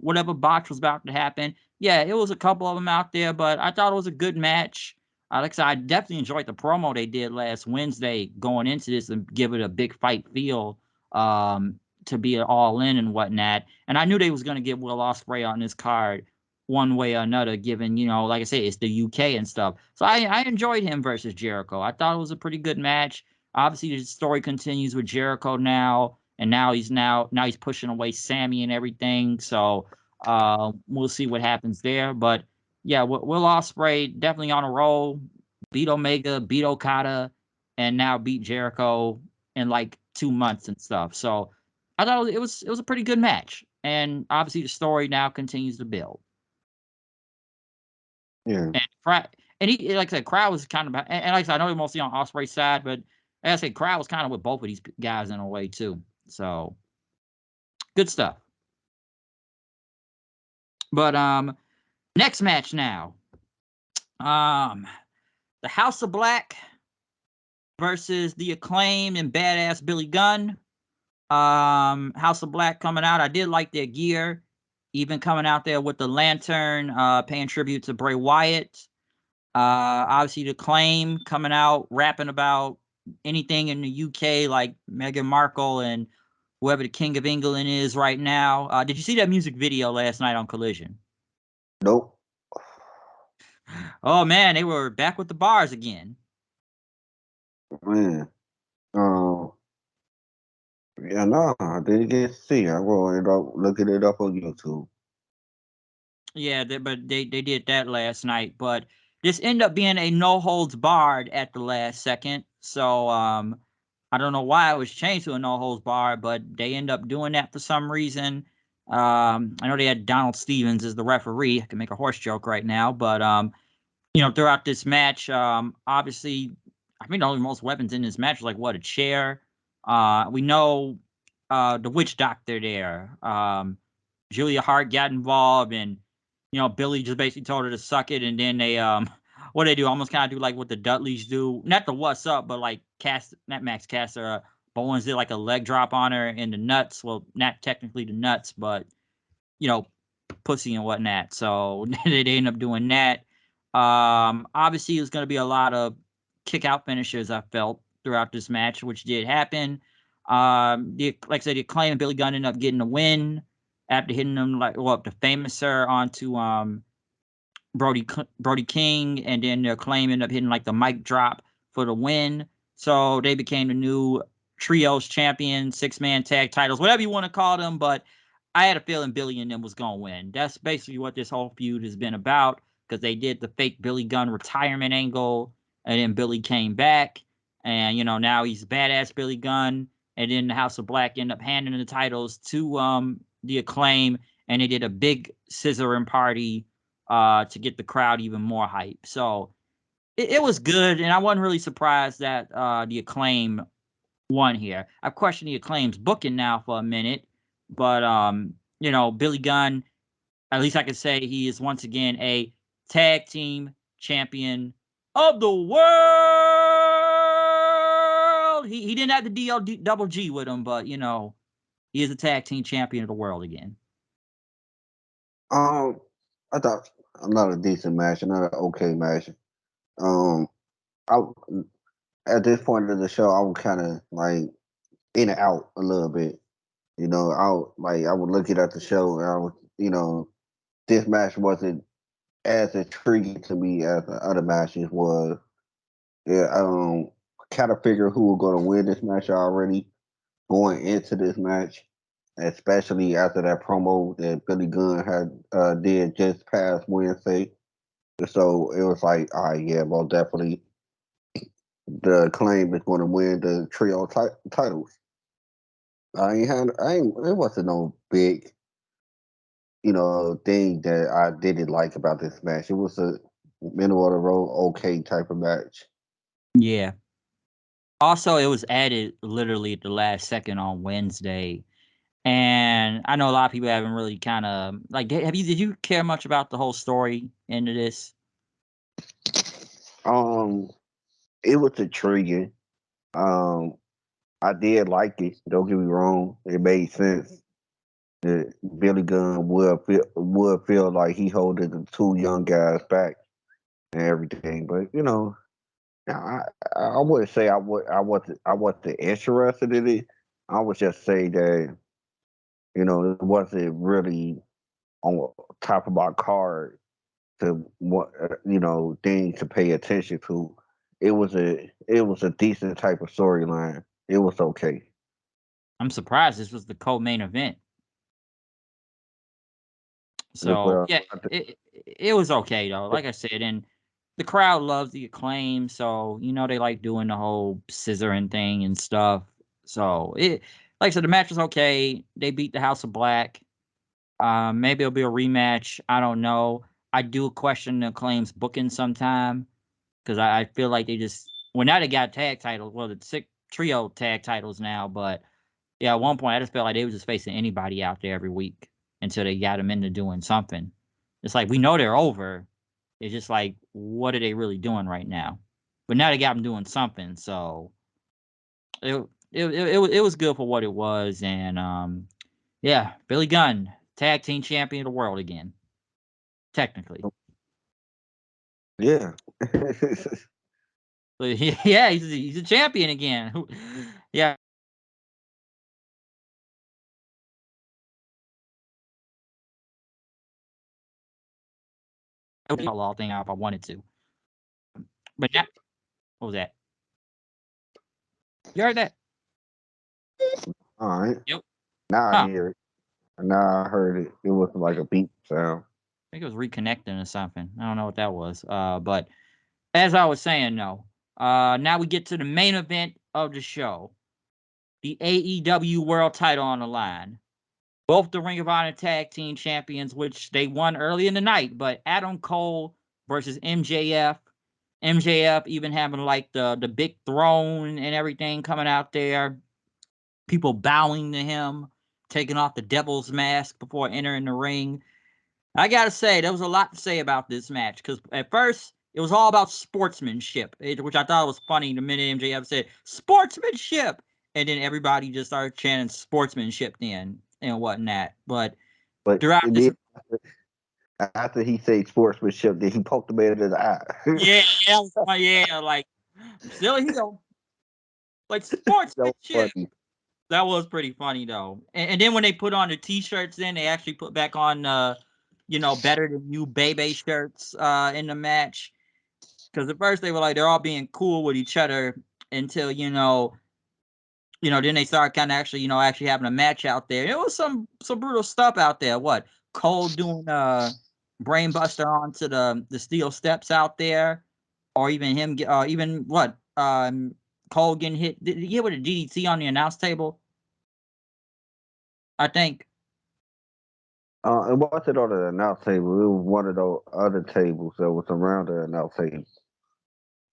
whatever botch was about to happen. Yeah, it was a couple of them out there, but I thought it was a good match. Like I said, I definitely enjoyed the promo they did last Wednesday going into this and give it a big fight feel to be all in and whatnot. And I knew they was going to get Will Ospreay on this card one way or another, given like I said, it's the UK and stuff. So I enjoyed him versus Jericho. I thought it was a pretty good match. Obviously, the story continues with Jericho now, and now he's pushing away Sammy and everything. So we'll see what happens there. But yeah, Will Ospreay definitely on a roll. Beat Omega, beat Okada, and now beat Jericho in like 2 months and stuff. So I thought it was a pretty good match, and obviously the story now continues to build. Yeah, And he, like I said, crowd was kind of, and like I said, I know they're mostly on Osprey's side, but like I said, crowd was kind of with both of these guys in a way too. So good stuff. But next match now, um, the House of Black versus the Acclaim and Badass Billy Gunn. House of Black coming out. I did like their gear, even coming out there with the lantern, paying tribute to Bray Wyatt. Obviously, the Acclaim coming out rapping about anything in the UK, like Meghan Markle and whoever the King of England is right now. Did you see that music video last night on Collision? nope, Oh man, they were back with the bars again. man. Um, yeah, no, I didn't get to see. I'm going to end up looking it up on YouTube. Yeah, but they did that last night. But this ended up being a no holds barred at the last second. So I don't know why it was changed to a no holds barred, but they end up doing that for some reason. I know they had Donald Stevens as the referee. I can make a horse joke right now, but throughout this match, obviously, I think the only most weapons in this match was like what, a chair. We know the witch doctor there. Julia Hart got involved, and Billy just basically told her to suck it, and then they what they do almost kind of do like what the Dudleys do, not the what's up, but like not Max Caster, Bowens did like a leg drop on her in the nuts. Well, not technically the nuts, but you know, pussy and whatnot. So they end up doing that. Obviously, there's going to be a lot of kick out finishers. I felt throughout this match, which did happen. Like I said, the Acclaim and Billy Gunn ended up getting the win after hitting them the famous sir onto Brody King, and then the Acclaim ended up hitting like the mic drop for the win. So they became the new trios champion, 6-man tag titles, whatever you want to call them. But I had a feeling Billy and them was gonna win. That's basically what this whole feud has been about, because they did the fake Billy Gunn retirement angle, and then Billy came back, and now he's badass Billy Gunn, and then the House of Black ended up handing the titles to the Acclaim, and they did a big scissoring party to get the crowd even more hype. So it was good, and I wasn't really surprised that the Acclaim won here. I've questioned the Acclaim's booking now for a minute, but Billy Gunn, at least I could say he is once again a tag team champion of the world. He didn't have the double G with him, but he is a tag team champion of the world again. Um, I thought another decent match, another okay match. Um, I at this point of the show, I was kind of like in and out a little bit. I would look at the show and I was, this match wasn't as intriguing to me as the other matches was. Yeah, kind of figure who was going to win this match already going into this match, especially after that promo that Billy Gunn had did just past Wednesday. So it was like, all right, yeah, well, definitely the claim is going to win the trio titles. It wasn't no big, thing that I didn't like about this match. It was a middle of the road, okay type of match. Yeah. Also, it was added literally at the last second on Wednesday. And I know a lot of people haven't really kind of like. Did you care much about the whole story into this? Um, it was intriguing. Um, I did like it. Don't get me wrong; it made sense that Billy Gunn would feel like he holding the two young guys back and everything. But I I wouldn't say I wasn't interested in it. I would just say that it wasn't really on top of my card to what things to pay attention to. It was a decent type of storyline. It was okay. I'm surprised this was the co-main event. So Well, yeah, it was okay though. Like I said, and the crowd loves the Acclaim, so they like doing the whole scissoring thing and stuff. So like I said, the match was okay. They beat the House of Black. Maybe it'll be a rematch. I don't know. I do question the Acclaim's booking sometime because I feel like they just now they got tag titles. Well, the six trio tag titles now, but yeah, at one point I just felt like they was just facing anybody out there every week until they got them into doing something. It's like we know they're over. It's just like, what are they really doing right now? But now they got them doing something, so it was good for what it was, and yeah, Billy Gunn, tag team champion of the world again, technically. yeah. But yeah, he's a champion again. Yeah, I would all thing out if I wanted to. But now, what was that? You heard that? All right. Yep. Now I Huh. hear it. Now I heard it. It was like a beep sound. I think it was reconnecting or something. I don't know what that was. But as I was saying, no. Now we get to the main event of the show, the AEW World Title on the line. Both the Ring of Honor Tag Team Champions, which they won early in the night, but Adam Cole versus MJF. MJF even having like the big throne and everything coming out there. People bowing to him, taking off the devil's mask before entering the ring. I gotta say, there was a lot to say about this match because at first it was all about sportsmanship, which I thought was funny. The minute MJF said sportsmanship, and then everybody just started chanting sportsmanship then and whatnot. But But throughout this, after he said sportsmanship, then he poked the man in the eye. yeah, yeah, like still heel, like So sportsmanship. funny. That was pretty funny though. And then when they put on the t-shirts, then they actually put back on better than you baby shirts in the match. Because at first they were like they're all being cool with each other until then they started kind of actually actually having a match out there. It was some brutal stuff out there. What Cole doing brainbuster onto the steel steps out there, or even him even what Cole getting hit. Did he get with a DDT on the announce table? I think. It wasn't on the announce table. It was one of those other tables that was around the announce table.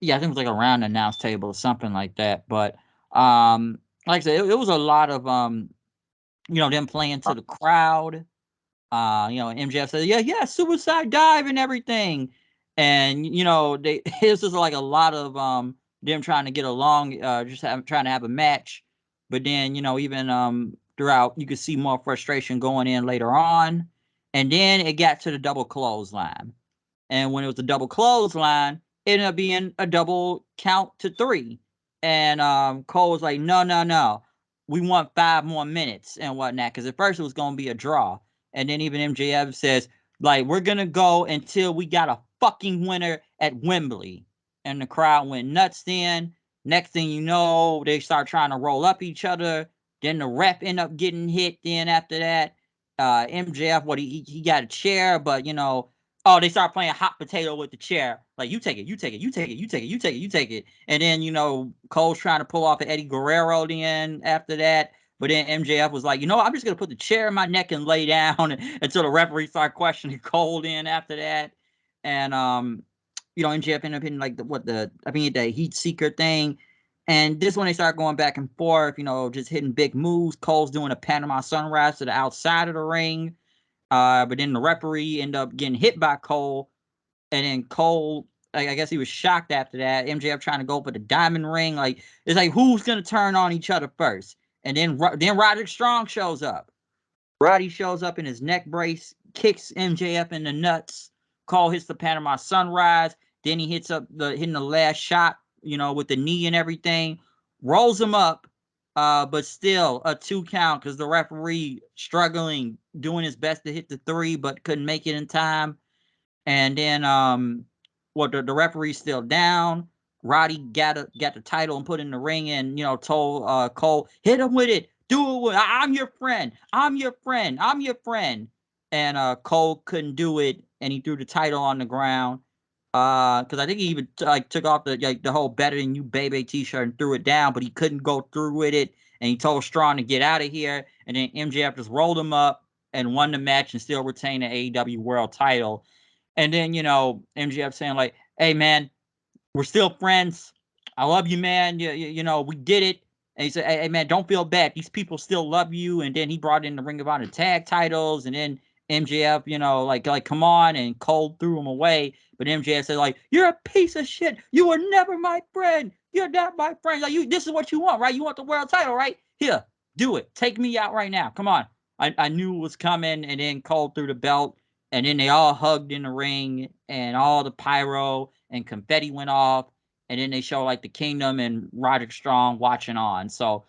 Yeah, I think it was like a round announce table or something like that. But like I said, it was a lot of them playing to the crowd. MJF said, yeah, suicide dive and everything. And, it was just like a lot of them trying to get along, trying to have a match. But then, even throughout, you could see more frustration going in later on. And then it got to the double clothesline. And when it was a double clothesline, it ended up being a double count to 3. And Cole was like, no. We want 5 more minutes and whatnot. Because at first it was going to be a draw. And then even MJF says, like, we're going to go until we got a fucking winner at Wembley. And the crowd went nuts then. Next thing you know, they start trying to roll up each other. Then the ref ended up getting hit then after that. MJF, he got a chair, but, oh, they start playing hot potato with the chair. Like, you take it, you take it, you take it, you take it, you take it, you take it. And then, Cole's trying to pull off an Eddie Guerrero then after that. But then MJF was like, I'm just going to put the chair in my neck and lay down until the referee started questioning Cole then after that. And, MJF ended up hitting like the heat seeker thing. And this when they start going back and forth, just hitting big moves. Cole's doing a Panama Sunrise to the outside of the ring. But then the referee ended up getting hit by Cole. And then Cole, I guess he was shocked after that. MJF trying to go for the diamond ring. Like, it's like, who's going to turn on each other first? And then Roderick Strong shows up. Roddy shows up in his neck brace, kicks MJF in the nuts. Cole hits the Panama Sunrise. Then he hitting the last shot, with the knee and everything. Rolls him up, but still a 2 count because the referee struggling, doing his best to hit the 3, but couldn't make it in time. And then the referee's still down. Roddy got the title and put in the ring and told Cole, hit him with it, do it with, I'm your friend, I'm your friend, I'm your friend. And Cole couldn't do it, and he threw the title on the ground. Because I think he even took off the whole "Better Than You, Baby" T-shirt and threw it down, but he couldn't go through with it. And he told Strong to get out of here. And then MJF just rolled him up and won the match and still retained the AEW World Title. And then, MJF saying like, hey, man, we're still friends. I love you, man. We did it. And he said, hey, man, don't feel bad. These people still love you. And then he brought in the Ring of Honor tag titles. And then MJF, like, come on. And Cole threw him away. But MJF said, like, you're a piece of shit. You were never my friend. You're not my friend. Like, this is what you want, right? You want the world title, right? Here, do it. Take me out right now. Come on. I knew it was coming. And then Cole threw the belt. And then they all hugged in the ring, and all the pyro and confetti went off. And then they show like the Kingdom and Roderick Strong watching on. So,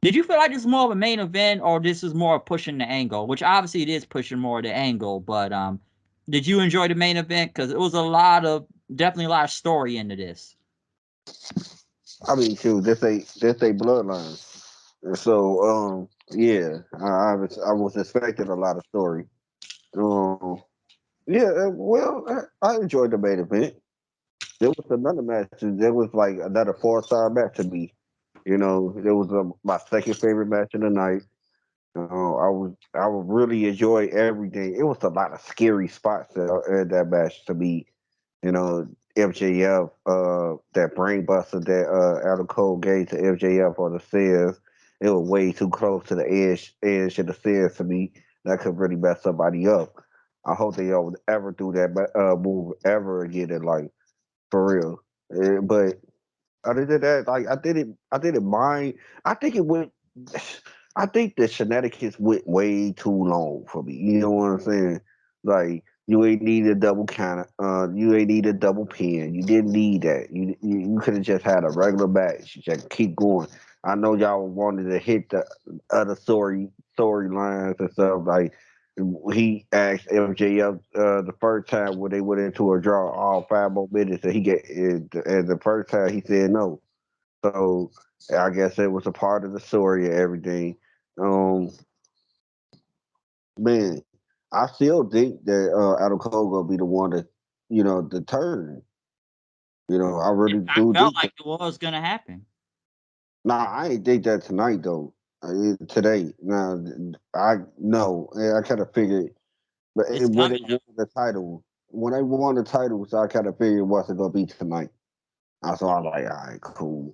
did you feel like this is more of a main event, or this is more pushing the angle? Which obviously it is pushing more the angle. But did you enjoy the main event? Because it was definitely a lot of story into this. I mean, shoot, this a bloodline. So, yeah, I was expecting a lot of story. Um, yeah, well, I enjoyed the main event. There was another match. There was like another 4-star match to me. It was my second favorite match of the night. I would really enjoy everything. It was a lot of scary spots in that match to me. You know, MJF, that brain buster that Adam Cole gave to MJF on the stairs, it was way too close to the edge of the stairs to me. That could really mess somebody up. I hope they don't ever do that move ever again in life, for real. But other than that, like I didn't mind. I think it went. I think the shenanigans went way too long for me. You know what I'm saying? Like you ain't need a double count. You ain't need a double pin. You didn't need that. You could have just had a regular match. You just keep going. I know y'all wanted to hit the other storylines and stuff. Like he asked MJF the first time when they went into a draw all 5 more minutes, and and the first time he said no. So I guess it was a part of the story and everything. Um, man, I still think that Adam Cole gonna be the one that the turn. I really I do felt think like that. it was gonna happen. Nah, I ain't think that tonight though. Today, now I no, I kind of figured, but It's when coming. they won the title, so I kind of figured it wasn't gonna be tonight. So I was like, all right, cool.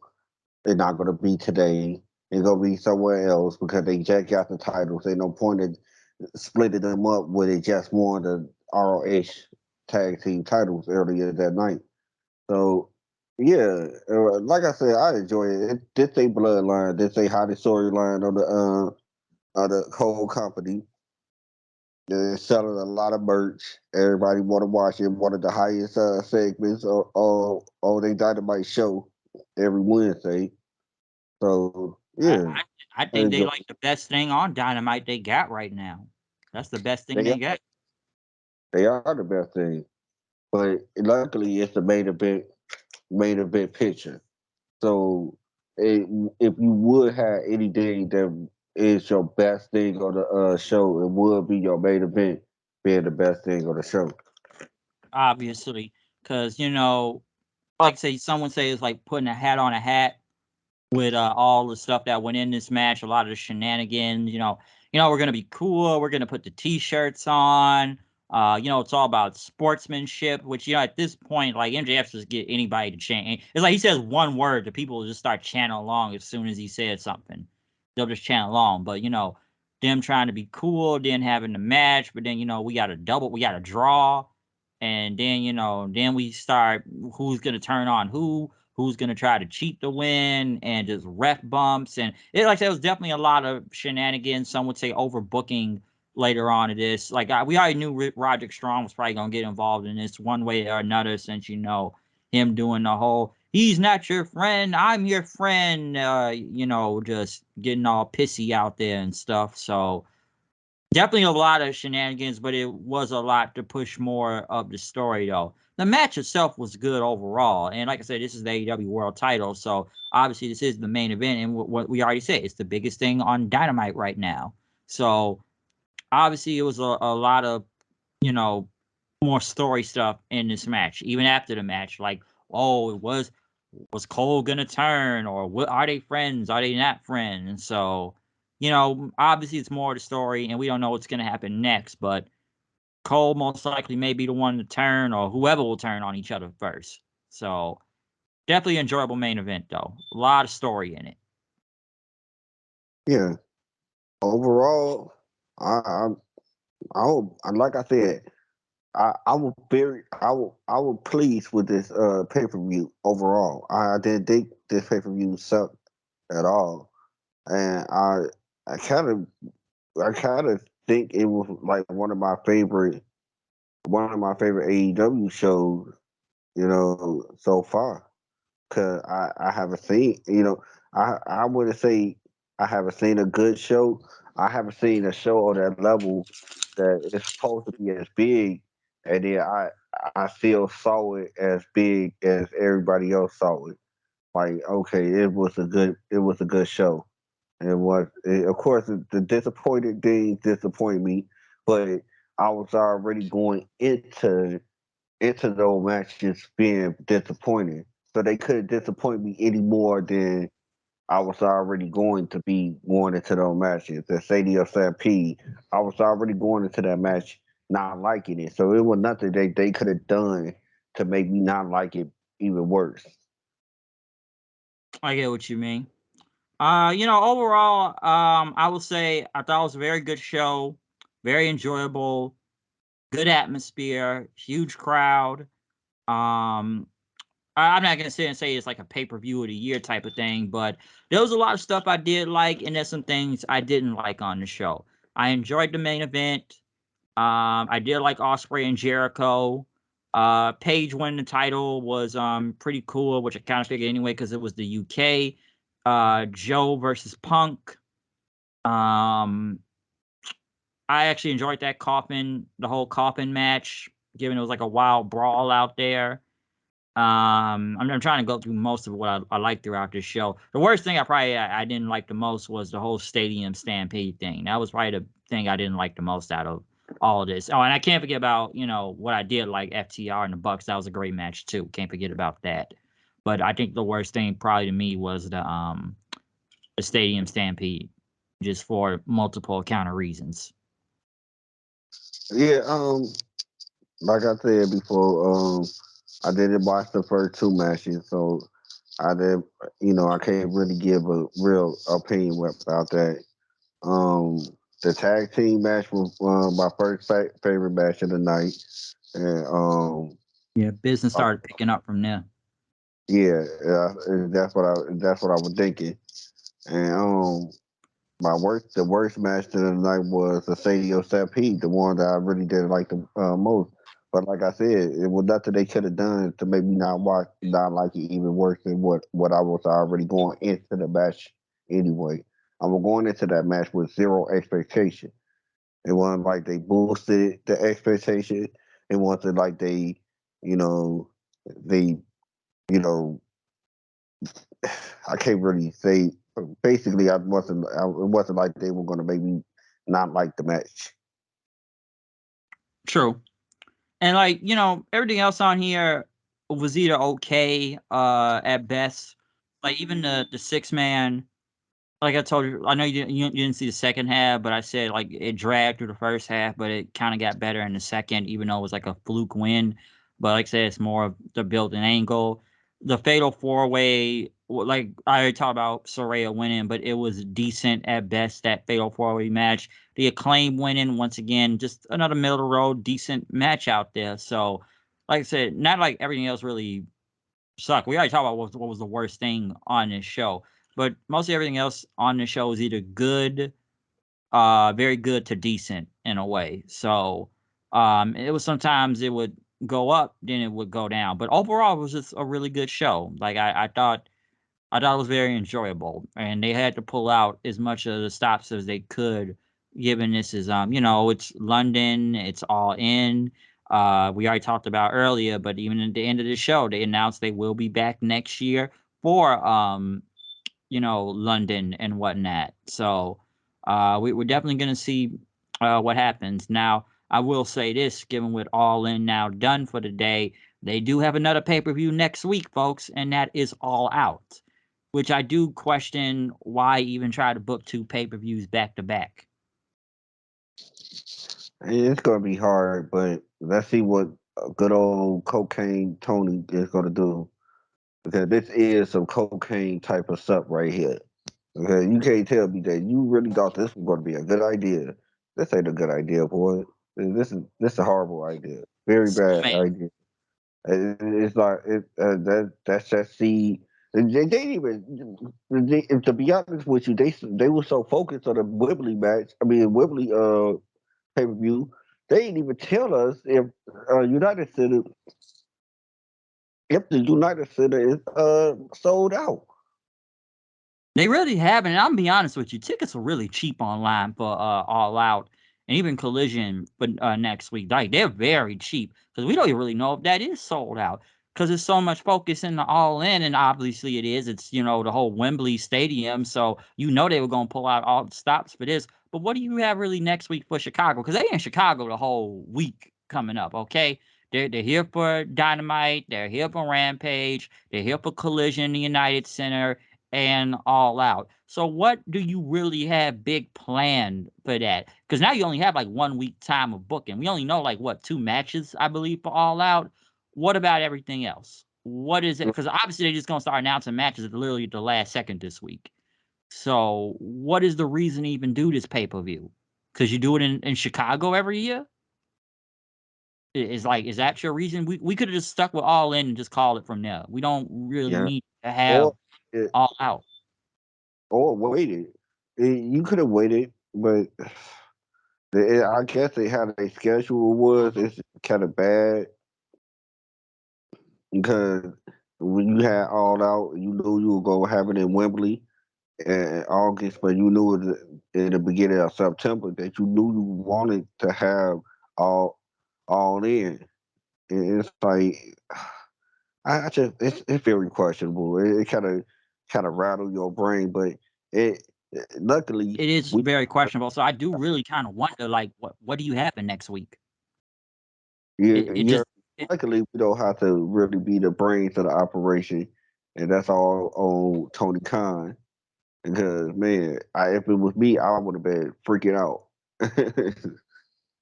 It's not gonna be today. It's gonna be somewhere else because they jacked out the titles. Ain't no point in splitting them up where they just won the ROH tag team titles earlier that night. So yeah, like I said, I enjoy it. This a bloodline. This a hottest storyline of the whole company. They're selling a lot of merch. Everybody want to watch it. One of the highest segments on their Dynamite show every Wednesday. So I, yeah, I I think they enjoy like it. the best thing on Dynamite they got right now. That's the best thing They they are, got. they are the best thing. But luckily, it's the main event picture. So it, if you would have anything that is your best thing on the show, it would be your main event being the best thing on the show. Obviously, because like say someone say it's like putting a hat on a hat with all the stuff that went in this match, a lot of the shenanigans. We're gonna be cool. We're gonna put the t-shirts on. It's all about sportsmanship. Which at this point, like MJF just get anybody to chant. It's like he says one word, the people will just start chanting along as soon as he says something. They'll just chant along. But them trying to be cool, then having the match, but then we got a double, we got a draw, and then then we start who's gonna turn on who's gonna try to cheat to win, and just ref bumps, and it like there was definitely a lot of shenanigans. Some would say overbooking later on in this. Like we already knew Roderick Strong was probably gonna get involved in this one way or another, since him doing the whole "he's not your friend, I'm your friend," just getting all pissy out there and stuff. So definitely a lot of shenanigans, but it was a lot to push more of the story, though. The match itself was good overall, and like I said, this is the AEW World Title, so obviously this is the main event, and what we already said, it's the biggest thing on Dynamite right now. So obviously, it was a lot of you know more story stuff in this match, even after the match. Like, oh, it was Cole gonna turn, or what, are they friends? Are they not friends? And so, obviously it's more of the story, and we don't know what's gonna happen next. But Cole most likely may be the one to turn, or whoever will turn on each other first. So definitely enjoyable main event though. A lot of story in it. Yeah. Overall, like I said, I was pleased with this pay per view overall. I didn't think this pay per view sucked at all, and I kind of think it was like one of my favorite AEW shows, so far. Cause I haven't seen, I wouldn't say I haven't seen a good show. I haven't seen a show on that level that is supposed to be as big, and then I still saw it as big as everybody else saw it. Like, okay, it was a good show. Of course, the disappointed things disappoint me, but I was already going into those matches being disappointed. So they couldn't disappoint me any more than I was already going to be going into those matches. The Stadium Stampede, I was already going into that match not liking it. So it was nothing they could have done to make me not like it even worse. I get what you mean. Overall, I will say I thought it was a very good show, very enjoyable, good atmosphere, huge crowd. Um, I'm not gonna sit and say it's like a pay per view of the year type of thing, but there was a lot of stuff I did like, and there's some things I didn't like on the show. I enjoyed the main event. I did like Osprey and Jericho. Paige winning the title was pretty cool, which I kind of figured anyway because it was the UK. Joe versus Punk. Um, I actually enjoyed the whole coffin match, given it was like a wild brawl out there. I'm trying to go through most of what I liked throughout this show. The worst thing I didn't like the most was the whole stadium stampede thing. That was probably the thing I didn't like the most out of all of this. Oh, and I can't forget about what I did like FTR and the Bucks. That was a great match too. Can't forget about that. But I think the worst thing probably to me was the stadium stampede, just for multiple counter reasons. Yeah, like I said before, I didn't watch the first two matches, so I did, I can't really give a real opinion about that. Um, The tag team match was my first favorite match of the night, and Yeah, business uh, started picking up from there. yeah, that's what I was thinking. And the worst match of the night was the Stadium Stampede, the one that I really didn't like the most. But like I said, it was nothing they could have done to make me not like it even worse than what I was already going into the match anyway. I was going into that match with zero expectation. It wasn't like they boosted the expectation. It wasn't like you know, they, you know, I can't really say. Basically, it wasn't like they were going to make me not like the match. True. And like, everything else on here was either okay, at best. Like even the 6 man, like I told you, I know you didn't see the second half, but I said like it dragged through the first half, but it kind of got better in the second, even though it was like a fluke win. But like I said, it's more of the built-in angle. The fatal four way, like I already talked about Soraya winning, but it was decent at best. That fatal four-way match, the Acclaim winning once again, just another middle of the road decent match out there. So, like I said, not like everything else really suck. We already talked about what was the worst thing on this show, but mostly everything else on the show is either good, very good to decent in a way. So, it was sometimes it would go up, then it would go down, but overall it was just a really good show. Like I thought it was very enjoyable, and they had to pull out as much of the stops as they could, given this is it's London, it's all in. We already talked about earlier, but even at the end of the show, they announced they will be back next year for London and whatnot. So we're definitely gonna see what happens. Now, I will say this, given with All In now done for the day, they do have another pay-per-view next week, folks, and that is All Out, which I do question why even try to book two pay-per-views back to back. It's going to be hard, but let's see what good old cocaine Tony is going to do, because this is some cocaine type of stuff right here. Okay, you can't tell me that you really thought this was going to be a good idea. This ain't a good idea, boy. This is a horrible idea. Very bad Man, idea. It's like that's just they didn't even to be honest with you, they were so focused on the Wembley match. I mean Wembley pay per view. They didn't even tell us United Center if the United Center is sold out. they really haven't. And I'm gonna be honest with you, tickets are really cheap online for All Out and even Collision for next week. Like they're very cheap because we don't even really know if that is sold out because there's so much focus in the All In, and obviously it is. It's the whole Wembley Stadium, so they were gonna pull out all the stops for this. But what do you have really next week for Chicago? Because they in Chicago the whole week coming up. Okay, they're here for Dynamite. They're here for Rampage. They're here for Collision in the United Center and All Out. So what do you really have big planned for that? Because now you only have like 1 week time of booking. We only know like what 2 matches, I believe, for All Out. What about everything else? What is it? Because obviously they're just gonna start announcing matches at literally the last second this week. So what is the reason to even do this pay per view? Because you do it in Chicago every year. Is that your reason? We could have just stuck with All In and just call it from there. We don't really Yeah, need to have or eh, All Out. or waited. You could have waited, but I guess they had a schedule was it's kind of bad because when you had all out, you knew you were gonna have it in Wembley in August, but you knew in the beginning of September that you knew you wanted to have all all in. And it's like I just it's very questionable. It kind of rattle your brain, but it luckily It is we very questionable. So I do really kind of wonder, like, what do you have in next week? It yeah just it, luckily we don't have to really be the brains of the operation, and that's all on Tony Khan. Because man, if it was me, I would have been freaking out.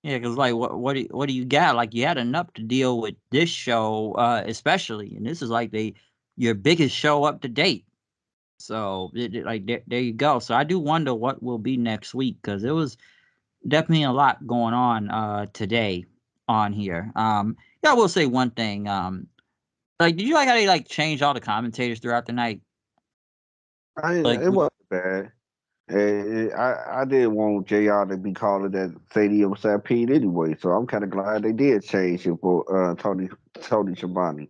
yeah, because like what do you got? Like you had enough to deal with this show, especially, and this is like your biggest show up to date. So like there you go. So I do wonder what will be next week because it was. definitely a lot going on today on here. Yeah, I will say one thing. Like, did you like how they like changed all the commentators throughout the night? Like, It wasn't bad. I didn't want JR to be calling that Stadium Stampede anyway, so I'm kind of glad they did change it for Tony Schiavone.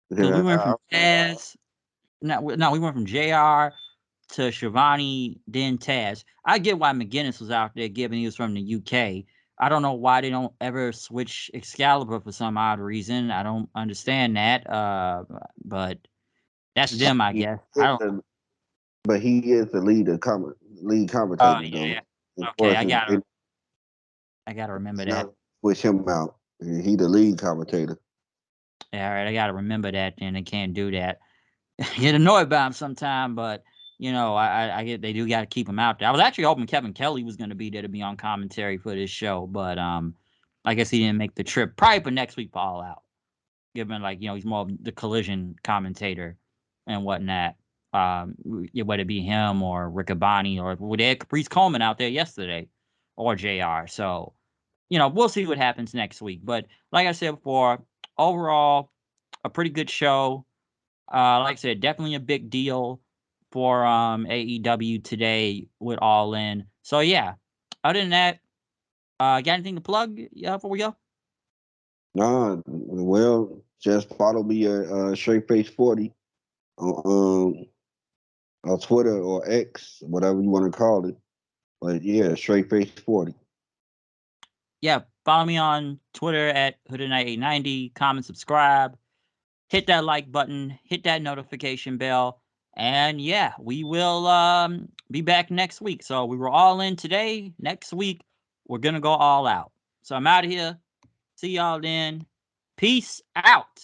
because we Because went from Taz. No, we went from JR to Shivani, then Taz. I get why McGinnis was out there, given he was from the UK. I don't know why they don't ever switch Excalibur for some odd reason. I don't understand that. But that's them, I he guess. I is don't. the, but he is the lead commentator Yeah, though. yeah. Of Okay, course, I gotta remember it's that. not switch him out. He the lead commentator. Yeah, all right, I gotta remember that. Then they can't do that. Get annoyed by him sometime, but I get they do got to keep him out there. I was actually hoping Kevin Kelly was going to be there to be on commentary for this show, but I guess he didn't make the trip. Probably for next week for All Out, given like he's more of the collision commentator and whatnot. Whether it be him or Riccaboni or they had Caprice Coleman out there yesterday, or Jr. So we'll see what happens next week. But like I said before, overall a pretty good show. Like I said, definitely a big deal for AEW today with All In. So yeah. Other than that, got anything to plug before we go? Nah, well, just follow me at Straight Face 40 on Twitter or X, whatever you want to call it. But yeah, Straight Face 40. Yeah, follow me on Twitter at Hooded890. Comment, subscribe, hit that like button, hit that notification bell, and yeah, we will be back next week. So we were all in today. Next week, we're gonna go all out. So I'm out of here. See y'all then. Peace out.